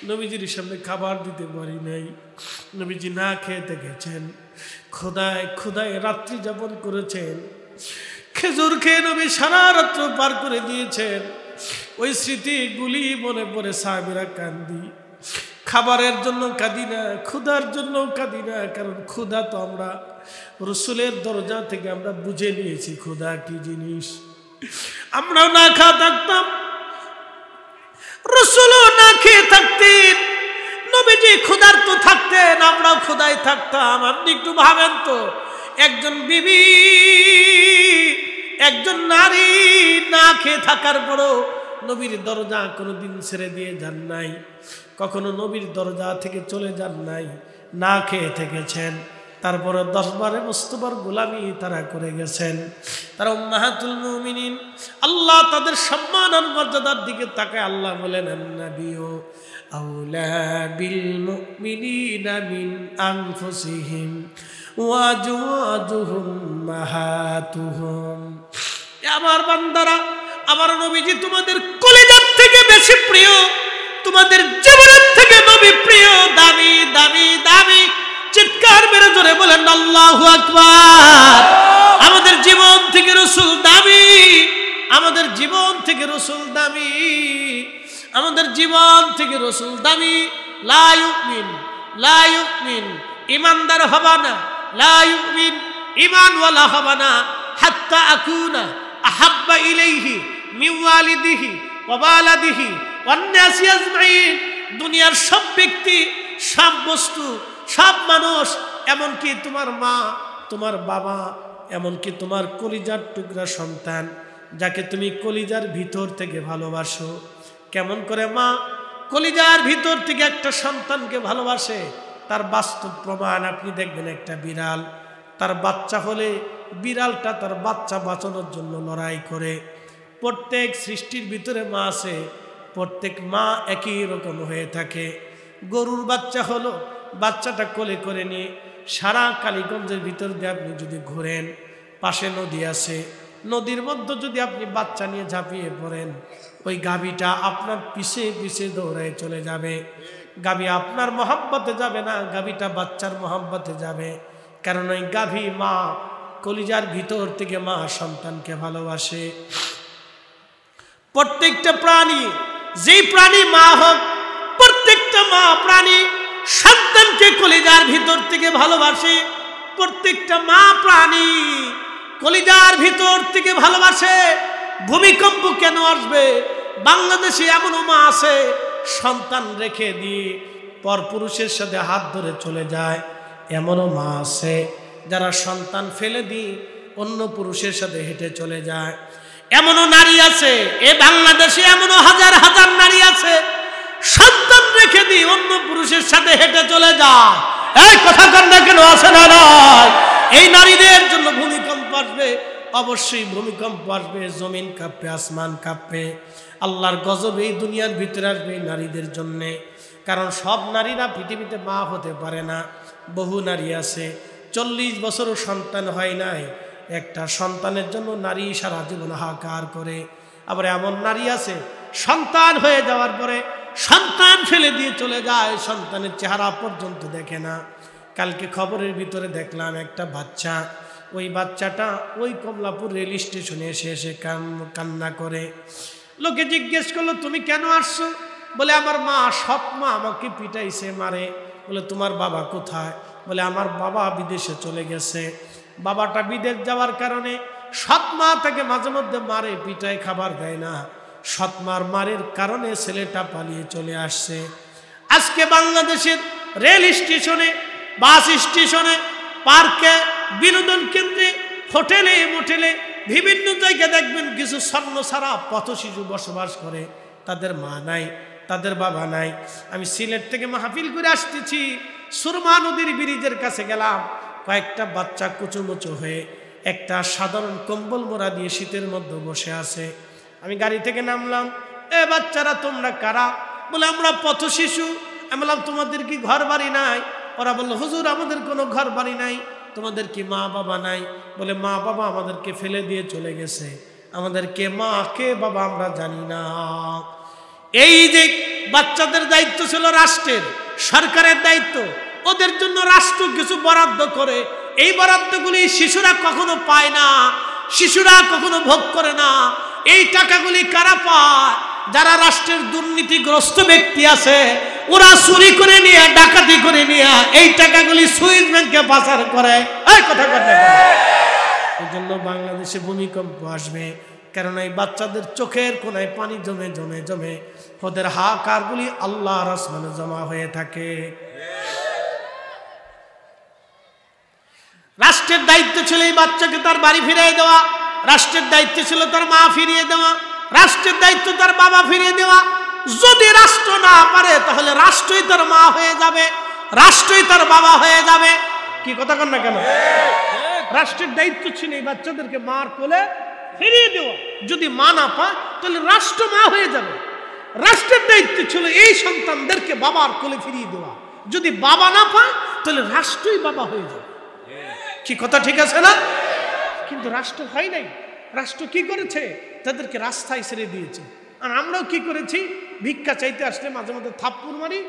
নবীজির সামনে খাবার দিতে পারি নাই। নবীজি না খেয়ে দেখেছেন, খোদায় খোদায় রাত্রি যাপন করেছেন, খেজুর খেয়ে নবী সারা রাত্র পার করে দিয়েছেন। ওই স্মৃতিগুলি মনে পড়ে সাহাবীরা কান্দি। খাবারের জন্য কাঁদি না, ক্ষুধার জন্য কাঁদি না, কারণ ক্ষুধা তো আমরা রসুলের দরজা থেকে আমরা বুঝে নিয়েছি ক্ষুধা কি জিনিস। আমরাও না খাওয়া থাকতাম, রসুলও না খেয়ে থাকতেন, নবীজি ক্ষুধার্ত থাকতেন, আমরাও ক্ষুধায় থাকতাম। আপনি একটু ভাবেন তো, একজন বিবি, একজন নারী না খেয়ে থাকার পরও নবীর দরজা কোনোদিন ছেড়ে দিয়ে যান নাই, কখনো নবীর দরজা থেকে চলে যান নাই, না খেয়ে থেকেছেন। তারপরে 10 বারে মুস্তফার গোলামি তারা করে গেছেন। তারা উম্মাহাতুল মুমিনিন। আল্লাহ তাদের সম্মান আর মর্যাদার দিকে তাকায় আল্লাহ বলেন, আন-নাবিয়্যু আওলা বিল মুমিনিনা মিন আনফুসিহিম ওয়া আজওয়াজুহুম উম্মাহাতুহুম। আমার বান্দারা, আমার নবীজি তোমাদের কলিজার থেকে বেশি প্রিয়, তোমাদের জীবনের থেকে নবী প্রিয়, দামি দামি দামি। চিৎকার মেরে জোরে বলেন আল্লাহু আকবার। আমাদের জীবন থেকে রাসূল দামি, আমাদের জীবন থেকে রাসূল দামি, আমাদের জীবন থেকে রাসূল দামি। লা ইউমিন, লা ইউমিন, ইমানদার হবা না, লা ইউমিন, ইমানওয়ালা হবা না, হাত্তা আকুনা আহাব্বা ইলাইহি মিন ওয়ালিদিহি ওয়া ওয়ালাদিহি ওয়ান নাসি আজমাইন। দুনিয়ার সব ব্যক্তি, সব বস্তু, সব মানুষ, এমনকি তোমার মা, তোমার বাবা, এমনকি তোমার কলিজার টুকরা সন্তান, যাকে তুমি কলিজার ভিতর থেকে ভালোবাসো। কেমন করে মা কলিজার ভিতর থেকে একটা সন্তানকে ভালোবাসে, তার বাস্তব প্রমাণ আপনি দেখবেন। একটা বিড়াল, তার বাচ্চা হলে বিড়ালটা তার বাচ্চা বাঁচানোর জন্য লড়াই করে। প্রত্যেক সৃষ্টির ভিতরে মা আছে, প্রত্যেক মা একই রকম হয়ে থাকে। গরুর বাচ্চা হলো, বাচ্চাটা কোলে করে নিয়ে সারা কালীগঞ্জের ভিতর দিয়ে আপনি যদি ঘোরেন, পাশে নদী আছে, নদীর মধ্যে যদি আপনি বাচ্চা নিয়ে ঝাঁপিয়ে পড়েন, ওই গাভীটা আপনার পিছে পিছে দৌড়ায় চলে যাবে। গাভী আপনার মহব্বতে যাবে না, গাভীটা বাচ্চার মহব্বতে যাবে। কারণ ওই গাভী মা কলিজার ভিতর থেকে মা সন্তানকে ভালোবাসে। প্রত্যেকটা প্রাণী, যেই প্রাণী মা হোক, প্রত্যেকটা মা প্রাণী সন্তানকে কলিজার ভিতর থেকে ভালোবাসে। প্রত্যেকটা মা প্রাণী কলিজার ভিতর থেকে ভালোবাসে। ভূমিকম্প কেন আসবে? বাংলাদেশে এমনও মা আছে, সন্তান রেখে দিয়ে পরপুরুষের সাথে হাত ধরে চলে যায়। এমনও মা আছে যারা সন্তান ফেলে দিয়ে অন্য পুরুষের সাথে হেঁটে চলে যায়। এমনও নারী আছে, এ বাংলাদেশে এমনও হাজার হাজার নারী আছে, সন্তান রেখে দিয়ে অন্য পুরুষের সাথে হেঁটে চলে যায়। এই কথা কান্না কেন আছে না? এই নারীদের জন্য ভূমিকম্প আসবে, অবশ্যই ভূমিকম্প আসবে, জমিন কাঁপবে, আসমান কাঁপবে, আল্লাহর গজব এই দুনিয়ার ভিতরে আসবে নারীদের জন্যে। কারণ সব নারীরা পৃথিবীতে মা হতে পারে না। বহু নারী আছে 40 বছরও সন্তান হয় নাই, একটা সন্তানের জন্য নারী সারা জীবন হাহাকার করে। আবার এমন নারী আছে সন্তান হয়ে যাওয়ার পরে সন্তান ফেলে দিয়ে চলে যায়, সন্তানের চেহারা পর্যন্ত দেখে না। কালকে খবরের ভিতরে দেখলাম একটা বাচ্চা ওই বাচ্চাটা ওই কমলাপুর রেল স্টেশনে এসে কান্না করে। লোকে জিজ্ঞেস করলো তুমি কেন আসছো? বলে আমার মা, সৎ মা আমাকে পিটাইছে, মারে। বলে তোমার বাবা কোথায়? বলে আমার বাবা বিদেশে চলে গেছে। বাবাটা বিদেশ যাওয়ার কারণে সৎ মা তাকে মাঝে মধ্যে মারে, পিটায়, খাবার দেয় না। সৎ মার মারের কারণে ছেলেটা পালিয়ে চলে আসছে। আজকে বাংলাদেশের রেল স্টেশনে, বাস স্টেশনে, পার্কে, বিনোদন কেন্দ্রে, হোটেলে, মোটেলে, বিভিন্ন জায়গায় দেখবেন কিছু স্বর্ণ ছাড়া পথ শিশু বসবাস করে। তাদের মা নাই, তাদের বাবা নাই। আমি সিলেট থেকে মাহফিল করে আসতেছি, সুরমা নদীর ব্রিজের কাছে গেলাম। কয়েকটা বাচ্চা কুচুমুচু হয়ে একটা সাধারণ কম্বল মোড়া দিয়ে শীতের মধ্যে বসে আছে। আমি গাড়ি থেকে নামলাম। এ বাচ্চারা তোমরা কারা? বলে আমরা পথ শিশু। আমি বললাম তোমাদের কি ঘর বাড়ি নাই? ওরা বললো হুজুর আমাদের কোনো ঘর বাড়ি নাই। তোমাদের কি মা বাবা নাই? বলে মা বাবা আমাদেরকে ফেলে দিয়ে চলে গেছে, আমাদেরকে মা কে বাবা আমরা জানি না। এই যে বাচ্চাদের দায়িত্ব ছিল রাষ্ট্রের, সরকারের দায়িত্ব। ওদের জন্য রাষ্ট্র কিছু বরাদ্দ করে, এই বরাদ্দগুলি শিশুরা কখনো পায় না, শিশুরা কখনো ভোগ করে না। এই টাকাগুলি কারা পায়? যারা রাষ্ট্রের দুর্নীতিগ্রস্ত ব্যক্তি আছে, ওরা চুরি করে নিয়ে, ডাকাতি করে নিয়ে এই টাকাগুলি সুইস ব্যাংকে পাচার করে। এই কথা কথা এই জন্য বাংলাদেশে ভূমিকম্প আসবে, কারণ এই বাচ্চাদের চোখের কোনায় পানি জমে জমে জমে ওদের হাকারগুলি আল্লাহর আসমানে জমা হয়ে থাকে। রাষ্ট্রের দায়িত্ব ছিল এই বাচ্চাকে তার বাড়ি ফিরিয়ে দেওয়া, রাষ্ট্রের দায়িত্ব ছিল তার মা ফিরিয়ে দেওয়া, রাষ্ট্রের দায়িত্ব তার বাবা ফিরিয়ে দেওয়া। যদি রাষ্ট্র না পারে তাহলে রাষ্ট্রই তার মা হয়ে যাবে, রাষ্ট্রই তার বাবা হয়ে যাবে। কি কথা কন না কেন? রাষ্ট্রের দায়িত্ব ছিল এই বাচ্চাদেরকে মার কোলে ফিরিয়ে দেওয়া। যদি মা না পায় তাহলে রাষ্ট্র মা হয়ে যাবে। রাষ্ট্রের দায়িত্ব ছিল এই সন্তানদেরকে বাবার কোলে ফিরিয়ে দেওয়া। যদি বাবা না পায় তাহলে রাষ্ট্রই বাবা হয়ে যাবে। কি কথা ঠিক আছে না? কিন্তু রাষ্ট্র হয় নাই। রাষ্ট্র কি করেছে? তাদেরকে রাস্তায় ছেড়ে দিয়েছে। আর আমরাও কি করেছি? ভিক্ষা চাইতে আসলে মাঝে মধ্যে থাপ্পড় মারি,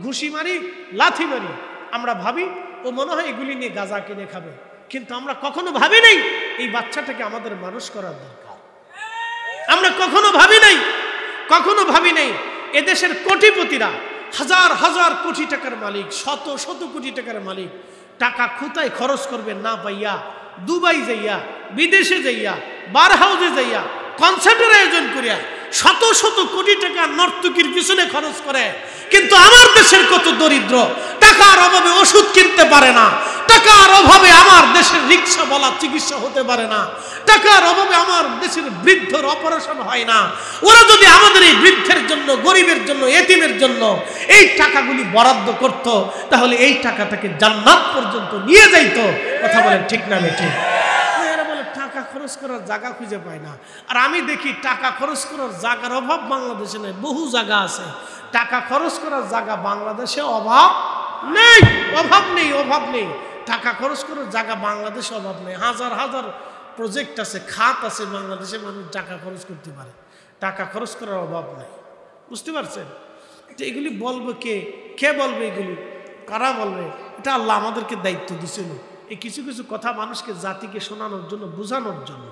ঘুষি মারি, লাথি মারি। আমরা ভাবি ও মনে হয় এগুলি নিয়ে গাঁজা কিনে খাবে, কিন্তু আমরা কখনো ভাবি নাই এই বাচ্চাটাকে আমাদের মানুষ করার দরকার। আমরা কখনো ভাবি নাই, কখনো ভাবি নাই এদেশের কোটিপতিরা, হাজার হাজার কোটি টাকার মালিক, শত শত কোটি টাকার মালিক, টাকা কোথায় খরচ করবেন না পাইয়া দুবাই যাইয়া, বিদেশে যাইয়া, বার হাউসে যাইয়া, কনসার্টের আয়োজন করিয়া শত শত কোটি টাকা নর্তকীর পিছনে খরচ করে। কিন্তু আমার দেশের কত দরিদ্র, টাকার অভাবে ওষুধ কিনতে পারে না, টাকার অভাবে আমার দেশের রিক্সা বলা চিকিৎসা হতে পারে না, টাকার অভাবে আমার দেশের বৃদ্ধর অপারেশন হয় না। ওরা যদি আমাদের এই বৃদ্ধের জন্য, গরিবের জন্য, এতিমের জন্য এই টাকাগুলি বরাদ্দ করত, তাহলে এই টাকাটাকে জান্নাত পর্যন্ত নিয়ে যাইত। কথা বলেন ঠিক না বেঠিক? এরা বলে টাকা খরচ করার জায়গা খুঁজে পায় না। আর আমি দেখি টাকা খরচ করার জায়গার অভাব বাংলাদেশে নেই, বহু জায়গা আছে। টাকা খরচ করার জায়গা বাংলাদেশে অভাব নেই, অভাব নেই, অভাব নেই। টাকা খরচ করার জায়গা বাংলাদেশে অভাব নেই। হাজার হাজার প্রজেক্ট আছে, খাত আছে বাংলাদেশে, মানুষ টাকা খরচ করতে পারে। টাকা খরচ করার অভাব নেই। বুঝতে পারছেন? যে এগুলি বলবে কে? কে বলবে এগুলি? কারা বলবে? এটা আল্লাহ আমাদেরকে দায়িত্ব দিয়েছিল এই কিছু কিছু কথা মানুষকে, জাতিকে শোনানোর জন্য, বোঝানোর জন্য।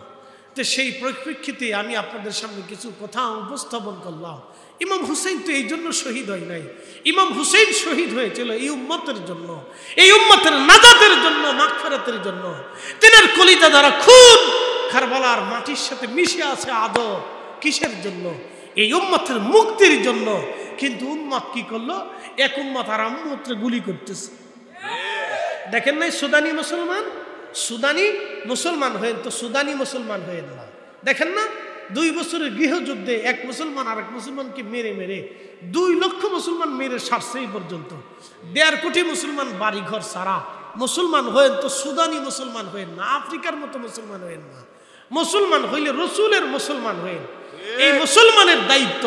তো সেই পরিপ্রেক্ষিতে আমি আপনাদের সামনে কিছু কথা উপস্থাপন করলাম। ইমাম হুসেইন তো এই জন্য শহীদ হয় নাই। ইমাম হুসেইন শহীদ হয়েছিল এই উম্মতের জন্য, এই উম্মতের নাজাতের জন্য, মাগফিরাতের জন্য। তিনার কলিজা দ্বারা খুন কারবালার মাটির সাথে মিশে আছে আদো। কিসের জন্য? এই উম্মতের মুক্তির জন্য। কিন্তু উম্মত কি করলো? এক উম্মত আর উম্মতরে গুলি করতেছে। দেখেন নাই সুদানি মুসলমান, সুদানি মুসলমান হয়ে তো সুদানি মুসলমান হয়ে না। দেখেন না 2 বছরের গৃহযুদ্ধে এক মুসলমান আর এক মুসলমানকে মেরে মেরে 2 লক্ষ মুসলমান মেরে সারছে। এই পর্যন্ত 1.5 কোটি মুসলমান বাড়িঘর সারা মুসলমান হয়ে তো সুদানি মুসলমান হয়ে না, আফ্রিকার মতো মুসলমান হয়ে না। মুসলমান হইলে রসুলের মুসলমান হয়ে। এই মুসলমানের দায়িত্ব,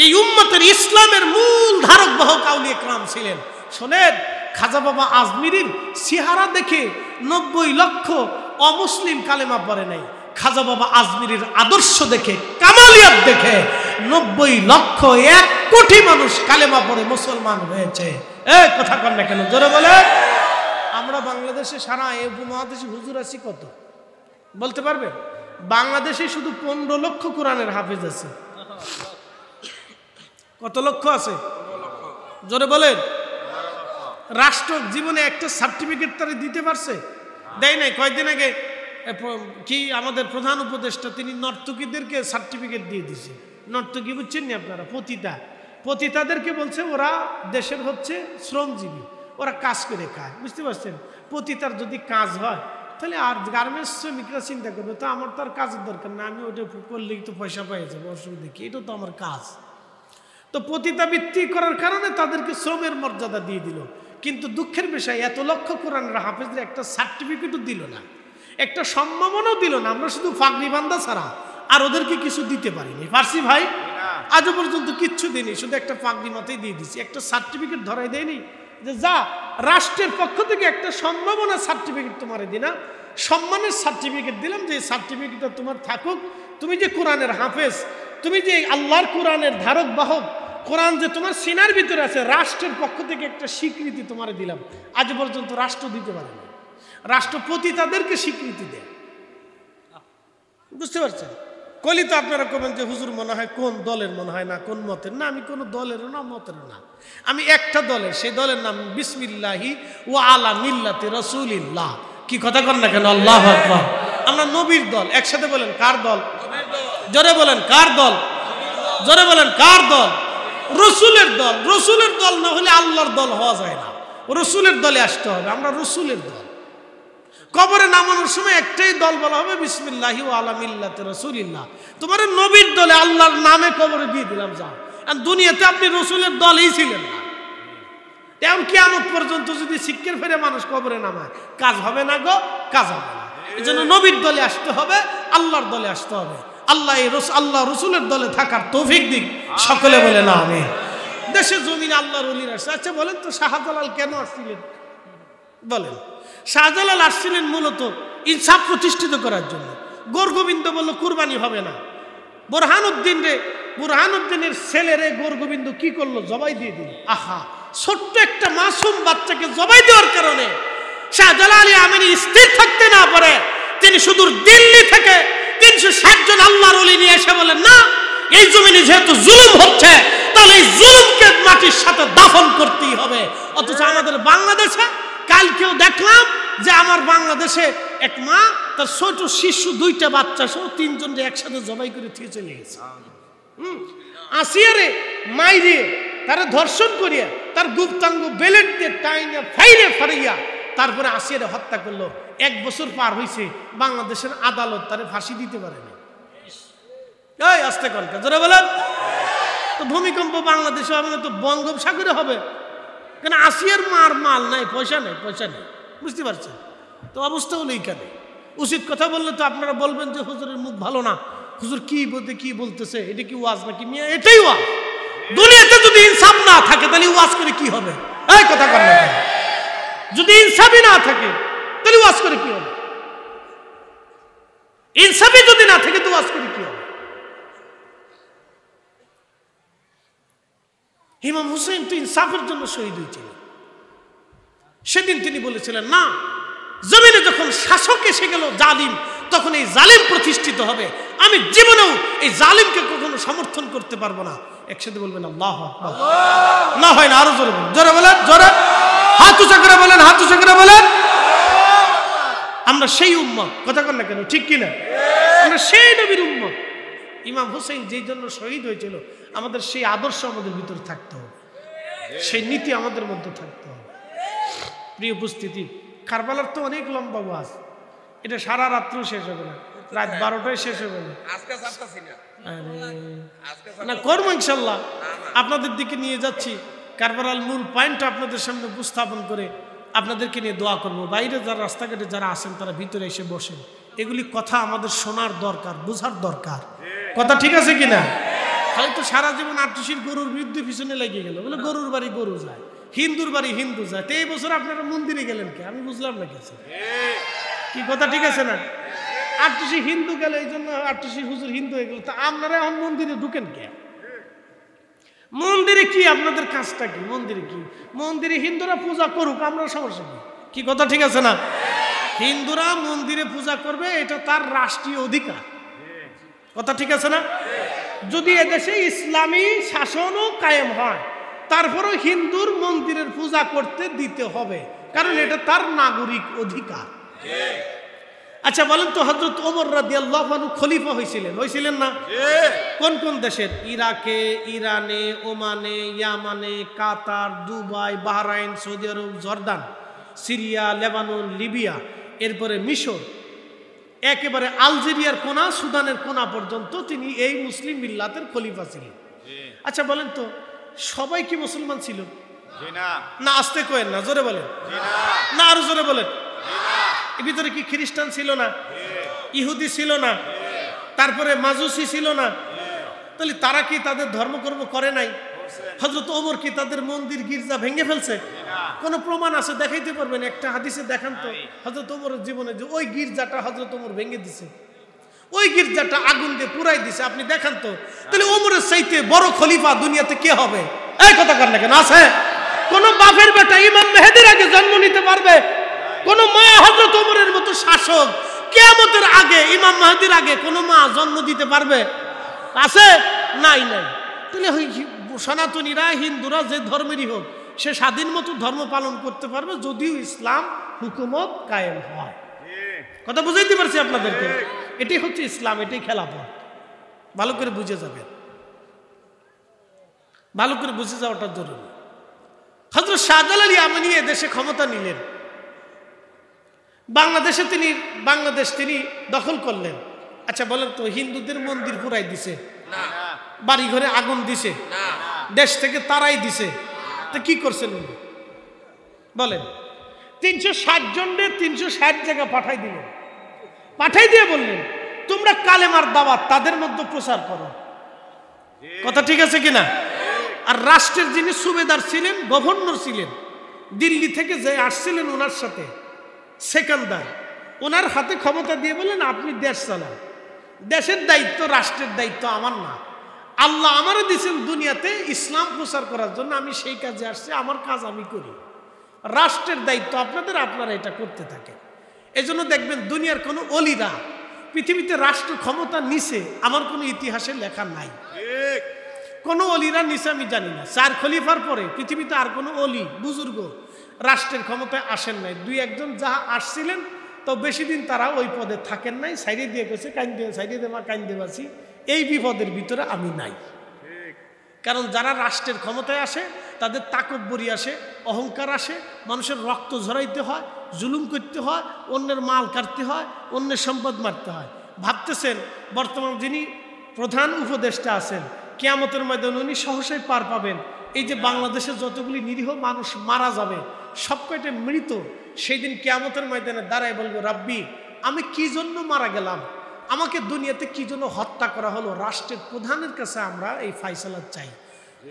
এই উম্মতের ইসলামের মূল ধারক বাহক আউলিয়া কেরাম ছিলেন। শোনেন, খাজা বাবা আজমিরির চেহারা দেখে 90 লক্ষ অমুসলিম কালেমা পড়ে নাই। খাজা বাবা আজমিরির আদর্শ দেখে, কামালিয়াত দেখে 90 লক্ষ 1 কোটি মানুষ কালেমা পড়ে মুসলমান হয়েছে। এই কথা কন না কেন? জোরে বলে। আমরা বাংলাদেশে সারা এই উপমহাদেশে হুজুর আছি কত? বলতে পারবে? বাংলাদেশে শুধু 15 লক্ষ কোরআনের হাফেজ আছে। কত লক্ষ আছে? জোরে বলেন। রাষ্ট্র জীবনে একটা সার্টিফিকেট তারা দিতে পারছে? দেয় নাই। কয়েকদিন আগে কি আমাদের প্রধান উপদেষ্টা তিনি নর্তকীদেরকে সার্টিফিকেট দিয়ে দিছে। নর্তকী বুঝছেন না আপনারা? পতিতাদেরকে বলছে ওরা দেশের হচ্ছে শ্রমজীবী, ওরা কাজ করে খায়, বুঝতে পারছেন? পতিতার যদি কাজ হয় তাহলে আর গার্মেন্টস শ্রমিকরা চিন্তা করবে তো আমার তো আর কাজের দরকার না, আমি ওটা করলেই তো পয়সা পাই যাবো, অসুবিধা কি, এটা তো আমার কাজ। তো পতিতাবৃত্তি করার কারণে তাদেরকে শ্রমের মর্যাদা দিয়ে দিল। কিন্তু দুঃখের বিষয় এত লক্ষ কোরআনের হাফেজদের একটা সার্টিফিকেটও দিল না, একটা সম্মানও দিল না। আমরা শুধু ফাগরি বান্দা ছাড়া আর ওদেরকে কিছু দিতে পারিনি। পারছি ভাই? আজও পর্যন্ত কিচ্ছু দিইনি, শুধু একটা ফাগরি মাথায় দিয়ে দিছি, একটা সার্টিফিকেট ধরাই দেয়নি যে যা রাষ্ট্রের পক্ষ থেকে একটা সম্ভাবনা সার্টিফিকেট তোমার দিনা, সম্মানের সার্টিফিকেট দিলাম যে সার্টিফিকেটটা তোমার থাকুক, তুমি যে কোরআনের হাফেজ, তুমি যে আল্লাহর কোরআনের ধারক বাহক, কোরআন যে তোমার সিনার ভিতরে আছে, রাষ্ট্রের পক্ষ থেকে একটা স্বীকৃতি তোমার দিলাম। আজ পর্যন্ত রাষ্ট্র দিতে পারে না, রাষ্ট্রপতি তাদেরকে স্বীকৃতি দেয়। বুঝতে পারছেন? কলি তো আপনারা কবেন যে হুজুর মনে হয় কোন দলের, মনে হয় না কোন মতের। না, আমি কোনো দলেরও না মতেরও না, আমি একটা দলের, সেই দলের নাম বিসমিল্লাহি ওয়া আলা মিল্লাতি রাসূলিল্লাহ। কি কথা কর না কেন? আল্লাহু আকবার। আমরা নবীর দল। একসাথে বলেন কার দল? জোরে বলেন কার দল? জোরে বলেন কার দল? রসুলের দল। রসুলের দল না হলে আল্লাহর দল হওয়া যায় না, রসুলের দলে আসতে হবে। আমরা রসুলের দল। কবরে নামানোর সময় একটাই দল বলা হবে বিসমিল্লাহি ওয়া আলা মিল্লাতি রাসূলিল্লাহ। তোমার নবীর দলে আল্লাহর নামে কবরে দিয়ে দিলাম, যাও। আর দুনিয়াতে আপনি রসুলের দলই ছিলেন না। এমন কিয়ামত পর্যন্ত যদি শিক্ষের ফেরে মানুষ কবরে নামায়, কাজ হবে না গো, কাজ হবে না। এই জন্য নবীর দলে আসতে হবে, আল্লাহর দলে আসতে হবে। আল্লাহ রসুলের দলে থাকার তৌফিক দিক সকলে বলে না আমি। দেশে জমিনে আল্লাহর ওলিরা আসছে। আচ্ছা বলেন তো শাহজালাল কেন আসছিলেন? বলেন। শাহজালাল আসছিলেন মূলত ইনসাফ প্রতিষ্ঠিত করার জন্য। গোরগোবিন্দ বলল কুরবানি হবে না। বুরহানুদ্দিনের ছেলেরে গোরগোবিন্দ কি করলো? জবাই দিয়ে দিল। আহা, ছোট্ট একটা মাসুম বাচ্চাকে জবাই দেওয়ার কারণে শাহজালাল আমিনী স্থির থাকতে না পারে তিনি সুদূর দিল্লি থেকে 360 জন আল্লাহর ওলি নিয়ে এসে বলেন, না, এই জমিনে যেহেতু জুলুম হচ্ছে তাহলে এই জুলুমকে মাটির সাথে দাফন করতেই হবে। অথচ আমাদের বাংলাদেশে কালকেও দেখলাম যে আমার বাংলাদেশে এক মা তার ছোট শিশু 2টা বাচ্চা সহ 3 জনকে একসাথে জবাই করে দিয়ে চলে গেছে। আসিয়ারে মাইরে তারা ধর্ষণ করিয়া তার গুপ্তাঙ্গ বেলেট দিয়ে টাইনে ফাইরে ফারিয়া তারপরে আসিয়ারে হত্যা করলো। 1 বছর পার হয়েছে, বাংলাদেশের আদালত তারে ফাঁসি দিতে পারেনি। এই আস্তে কলকা জোরে বলেন তো। ভূমিকম্প বাংলাদেশে হবে না তো বঙ্গোপসাগরে হবে কেন? আসিয়ার মার মাল নাই, পয়সা নেই, পয়সা নেই। বুঝতে পারছেন তো? অবস্থা হলো এইখানে। উচিত কথা বললে তো আপনারা বলবেন যে হুজুরের মুখ ভালো না, হুজুর কি বলতে কি বলতেছে, এটা কি ওয়াজ নাকি? মিয়া এটাই ওয়াজ। দুনিয়াতে যদি ইনসাফ না থাকে তাহলে ওয়াজ করে কি হবে? এই কথা কর না। যদি ইনসাফই না থাকে তাহলে ওয়াজ করে কি হবে? ইনসাফই যদি না থাকে তো ওয়াজ করে কি হবে? ইমাম হুসাইন তো ইনসাফের জন্য শহীদ হয়েছিল। সেদিন তিনি বলেছিলেন, না, জমিনে যখন শাসক এসে গেল জালিম, তখন এই জালিম প্রতিষ্ঠিত হবে। আমি জীবনেও এই জালিমকে কখনো সমর্থন করতে পারবো না। একসাথে বলবেন আল্লাহু আকবার। না হয় না, আরো জোরে বলেন, জোরে বলেন, জোরে হাত উঁচা করে বলেন, হাত উঁচা করে বলেন। আমরা সেই উম্মত, কথা কন না কেন, ঠিক কিনা? আমরা সেই নবীর উম্মত। ইমাম হুসাইন যেই জন্য শহীদ হয়েছিল, আমাদের সেই আদর্শ আমাদের ভিতর থাকতে হবে, সেই নীতি আমাদের মধ্যে থাকতে হবে। প্রিয় উপস্থিতি, কারবালার তো অনেক লম্বা ওয়াজ, এটা সারা রাত্র শেষ হবে না, রাত 12টায় শেষ হবে না। না করবো ইনশাল্লাহ, আপনাদের দিকে নিয়ে যাচ্ছি। কারবালার মূল পয়েন্ট আপনাদের সামনে উপস্থাপন করে আপনাদেরকে নিয়ে দোয়া করবো। বাইরে যারা রাস্তাঘাটে যারা আসেন তারা ভিতরে এসে বসেন। এগুলি কথা আমাদের শোনার দরকার, বোঝার দরকার। কথা ঠিক আছে কিনা? খালি তো সারা জীবন আটশির গরুর বিরুদ্ধে পিছনে লেগে গেল, বলে গরুর বাড়ি গরু যায়, হিন্দুর বাড়ি হিন্দু যায়। তো এই বছর আপনারা মন্দিরে গেলেন কে? আমি বুঝলাম না কিছু। কি কথা ঠিক আছে না? আটশি হিন্দু গেলে এই জন্য আটশি হুজুর হিন্দু হয়ে গেল, তা আপনারা এখন মন্দিরে ঢুকেন কে? মন্দিরে কি আপনাদের কাজটা কি? মন্দিরে কি? মন্দিরে হিন্দুরা পূজা করুক, আমরা সমস্যা কি? কি কথা ঠিক আছে না? হিন্দুরা মন্দিরে পূজা করবে, এটা তার রাষ্ট্রীয় অধিকার। কথা ঠিক আছে না? যদি এদেশে ইসলামী শাসনও কায়েম হয়, তারপরেও হিন্দুর মন্দিরের পূজা করতে দিতে হবে, কারণ এটা তার নাগরিক অধিকার। আচ্ছা বলেন তো, হযরত ওমর রাদিয়াল্লাহু আনহু খলিফা হয়েছিলেন না? কোন কোন দেশের? ইরাকে, ইরানে, ওমানে, ইয়ামানে, কাতার, দুবাই, বাহরাইন, সৌদি আরব, জর্দান, সিরিয়া, লেবানন, লিবিয়া, এরপরে মিশর, একেবারে আলজেরিয়ার কোনা, সুদানের কোনা পর্যন্ত তিনি এই মুসলিম মিল্লাতের খলিফা ছিলেন। আচ্ছা বলেন তো, সবাই কি মুসলমান ছিল? না, আস্তে কয়েন না, জোরে বলেন না, আরো জোরে বলেন। এর ভিতরে কি খ্রিস্টান ছিল না? ইহুদি ছিল না? তারপরে মাজুসি ছিল না? তাহলে তারা কি তাদের ধর্মকর্ম করে নাই? হযরত ওমর কি তাদের মন্দির গির্জা ভেঙে ফেলছে? কোন প্রমাণ আছে? দেখাইতে পারবেন? একটা হাদিসে দেখান তো হযরত ওমরের জীবনে যে ওই গির্জাটা হযরত ওমর ভেঙে দিছে, ওই গির্জাটা আগুন দিয়ে পুরাই দিছে, আপনি দেখান তো। তাহলে ওমরের চাইতে বড় খলিফা দুনিয়াতে কে হবে? এই কথা কার না কেন আছে? কোন বাপের বেটা ইমাম মেহেদীর আগে জন্ম নিতে পারবে? কোন মা হযরত ওমরের মতো শাসক কিয়ামতের আগে, ইমাম মেহেদীর আগে কোন মা জন্ম দিতে পারবে? আছে? নাই। তাহলে সনাতনীরা, হিন্দুরা যে ধর্মেরই হোক, সে স্বাধীন মতো ধর্ম পালন করতে পারবে, যদিও ইসলাম হুকুমত কায়েম হয়। কথা বুঝাইতে পারছি আপনাদেরকে? এটাই হচ্ছে ইসলাম, এটাই খেলাফত। ভালো করে বুঝে যাবেন, ভালো করে বুঝে যাওয়াটা জরুরি। হযরত শাহজালাল ইয়ামানী দেশে ক্ষমতা নিলেন, বাংলাদেশ তিনি দখল করলেন। আচ্ছা বলেন তো, হিন্দুদের মন্দির পুরাই দিছে, বাড়ি ঘরে আগুন দিছে, দেশ থেকে তারাই দিছে, তো কি করছেন উনি? বলেন। 360 জনরে 360 জায়গা পাঠাই দিলেন, পাঠাই দিয়ে বললেন তোমরা কালেমার দাওয়াত তাদের মধ্যে প্রচার করো। কথা ঠিক আছে কিনা? আর রাষ্ট্রের যিনি সুবেদার ছিলেন, গভর্নর ছিলেন, দিল্লি থেকে যে আসছিলেন ওনার সাথে, সেকেন্দার, ওনার হাতে ক্ষমতা দিয়ে বললেন আপনি দেশ চালান। দেশের দায়িত্ব, রাষ্ট্রের দায়িত্ব আমার না, আল্লাহ আমারে দিয়েছেন দুনিয়াতে ইসলাম প্রচার করার জন্য, আমি সেই কাজে আসছি, আমার কাজ আমি করি, রাষ্ট্রের দায়িত্ব আপনাদের, আপনারা এটা করতে থাকেন। এজন্য দেখবেন দুনিয়ার কোনো অলিরা পৃথিবীতে রাষ্ট্র ক্ষমতা নিছে আমার কোনো ইতিহাসে লেখা নাই। কোনো অলিরা নিছে আমি জানি না। 4 খলিফার পরে পৃথিবীতে আর কোনো অলি বুজুর্গ রাষ্ট্রের ক্ষমতায় আসেন নাই। 2-1 জন যা আসছিলেন, তো বেশি দিন তারা ওই পদে থাকেন নাই, সাইডে দিয়ে গেছে, সাইডে দেওয়া কাইন্দে বাসি, এই বিপদের ভিতরে আমি নাই। কারণ যারা রাষ্ট্রের ক্ষমতায় আসে তাদের তাকব্বরি আসে, অহংকার আসে, মানুষের রক্ত ঝরাইতে হয়, জুলুম করতে হয়, অন্যের মাল কাটতে হয়, অন্যের সম্পদ মারতে হয়। ভাবতেছেন বর্তমান যিনি প্রধান উপদেষ্টা আছেন, কিয়ামতের ময়দানে উনি সহসাই পার পাবেন। এই যে বাংলাদেশে যতগুলি নিরীহ মানুষ মারা যাবে, সব কয়টা মৃত, সেই দিন কিয়ামতের ময়দানে দাঁড়ায় বলবে রাব্বি আমি কি জন্য মারা গেলাম, আমাকে দুনিয়াতে কি জন্য হত্যা করা হলো? রাষ্ট্রের প্রধানের কাছে আমরা এই ফাইসালা চাই,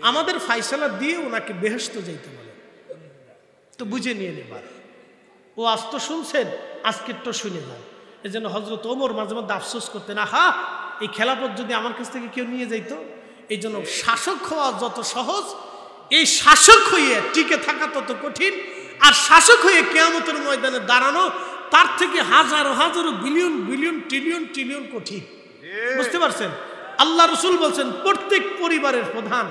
আমাদের ফাইসালা দিয়ে ওনাকে বেহেশতে যাইতে বলে। তো বুঝে নিয়ে নেবার, ও আজ তো শুনছেন, আজকের তো শুনে যান। এই জন্য হযরত ওমর মাঝে মধ্যে আফসোস করতেন, আহা এই খেলাফত যদি আমার কাছ থেকে কেউ নিয়ে যাইতো। এই জন্য শাসক হওয়া যত সহজ, এই শাসক হয়ে টিকে থাকা তত কঠিন, আর শাসক হয়ে কিয়ামতের ময়দানে দাঁড়ানো তার থেকে হাজারো হাজারো বিলিয়ন বিলিয়ন ট্রিলিয়ন ট্রিলিয়ন কঠিন। বুঝতে পারছেন? আল্লাহ রাসূল বলছেন প্রত্যেক পরিবারের প্রধান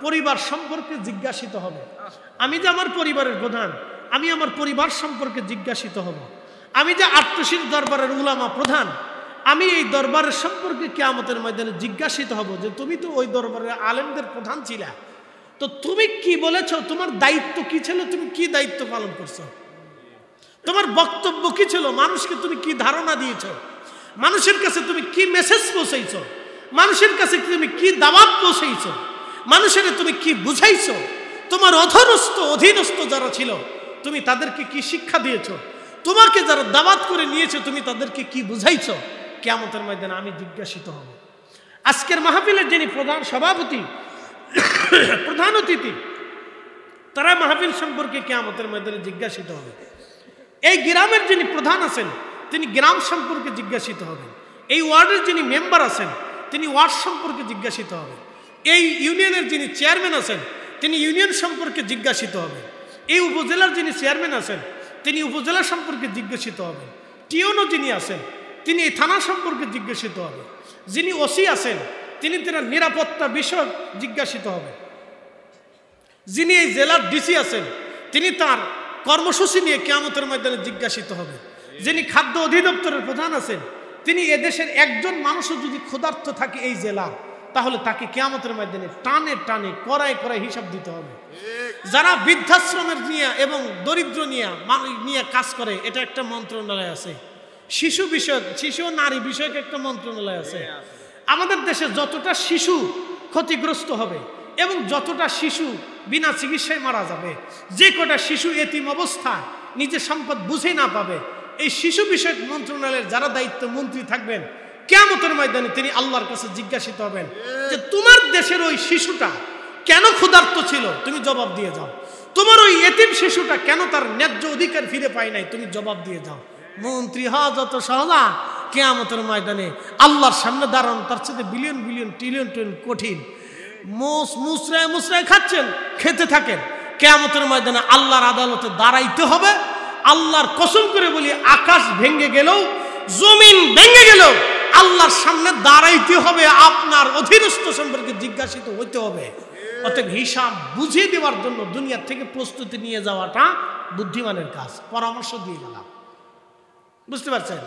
পরিবার সম্পর্কে জিজ্ঞাসিত হবে। আমি যে আমার পরিবারের প্রধান, আমি আমার পরিবার সম্পর্কে জিজ্ঞাসিত হব। আমি যে আট্টশির দরবারের উলামা প্রধান, আমি এই দরবারের সম্পর্কে কিয়ামতের ময়দানে জিজ্ঞাসিত হব যে তুমি তো ওই দরবারের আলেমদের প্রধান ছিলা, তো তুমি কি বলেছ, তোমার দায়িত্ব কি ছিল, তুমি কি দায়িত্ব পালন করছো, তোমার বক্তব্য কি ছিল, মানুষকে তুমি কি ধারণা দিয়েছ, মানুষের কাছে তুমি কি মেসেজ পৌঁছাইছ, মানুষের কাছে তুমি কি দাওয়াত পৌঁছাইছ, মানুষের তুমি কি বুঝাইছ, তোমার অধীনস্থ যারা ছিল তুমি তাদেরকে কি শিক্ষা দিয়েছ, তোমাকে যারা দাওয়াত করে নিয়েছে তুমি তাদেরকে কি বুঝাইছ। কিয়ামতের ময়দানে আমি জিজ্ঞাসিত হব। আজকের মাহফিলের যিনি প্রধান সভাপতি, প্রধান অতিথি, তারা মাহফিল সম্পর্কে কিয়ামতের ময়দানে জিজ্ঞাসিত হবে। এই গ্রামের যিনি প্রধান আছেন তিনি গ্রাম সম্পর্কে জিজ্ঞাসিত হবেন। এই ওয়ার্ডের যিনি মেম্বার আছেন তিনি ওয়ার্ড সম্পর্কে জিজ্ঞাসিত হবেন। এই ইউনিয়নের যিনি চেয়ারম্যান আছেন তিনি ইউনিয়ন সম্পর্কে জিজ্ঞাসিত হবেন। এই উপজেলার যিনি চেয়ারম্যান আছেন তিনি উপজেলা সম্পর্কে জিজ্ঞাসিত হবেন। টিওনো যিনি আছেন তিনি এই থানা সম্পর্কে জিজ্ঞাসিত হবে, যিনি ওসি আছেন তিনি তার নিরাপত্তা বিষয়ক জিজ্ঞাসিত হবে, যিনি এই জেলার ডিসি আছেন তিনি তার কর্মসূচি নিয়ে কিয়ামতের ময়দানে জিজ্ঞাসিত হবে, যিনি খাদ্য অধিদপ্তরের প্রধান আছেন তিনি এদেশের একজন মানুষও যদি ক্ষুধার্ত থাকে এই জেলার, তাহলে তাকে কিয়ামতের ময়দানে টানে টানে কড়ায় কড়ায় হিসাব দিতে হবে। যারা বৃদ্ধাশ্রমের নিয়ে এবং দরিদ্র নিয়ে কাজ করে, এটা একটা মন্ত্রণালয় আছে। শিশু বিষয়ক, শিশু নারী বিষয়ক একটা মন্ত্রণালয় আছে। আমাদের দেশে যতটা শিশু ক্ষতিগ্রস্ত হবে এবং যতটা শিশু বিনা চিকিৎসায় মারা যাবে, যে কটা শিশু এতিম অবস্থায় নিজের সম্পদ বুঝে না পাবে, এই শিশু বিষয়ক মন্ত্রণালয়ের যারা দায়িত্ব মন্ত্রী থাকবেন, কিয়ামতের ময়দানে তিনি আল্লাহর কাছে জিজ্ঞাসিত হবেন যে তোমার দেশের ওই শিশুটা কেন ক্ষুধার্ত ছিল, তুমি জবাব দিয়ে যাও। তোমার ওই এতিম শিশুটা কেন তার ন্যায্য অধিকার ফিরে পায় নাই, তুমি জবাব দিয়ে যাও। মন্ত্রী হওয়া যত সহজ, কিয়ামতের ময়দানে আল্লাহর সামনে দাঁড়ানো তার সাথে বিলিয়ন বিলিয়ন ট্রিলিয়ন ট্রিলিয়ন কঠিন। মুসরায় মুসরায় খাচ্ছেন, খেতে থাকেন, কিয়ামতের ময়দানে আল্লাহর আদালতে দাঁড়াইতে হবে। আল্লাহর কসম করে বলি, আকাশ ভেঙে গেলেও, জমিন ভেঙে গেলেও আল্লাহর সামনে দাঁড়াইতে হবে, আপনার অধীনস্থ সম্পর্কে জিজ্ঞাসিত হইতে হবে। অতএব হিসাব বুঝিয়ে দেওয়ার জন্য দুনিয়ার থেকে প্রস্তুতি নিয়ে যাওয়াটা বুদ্ধিমানের কাজ। পরামর্শ দিয়ে গেলাম, বুঝতে পারছেন?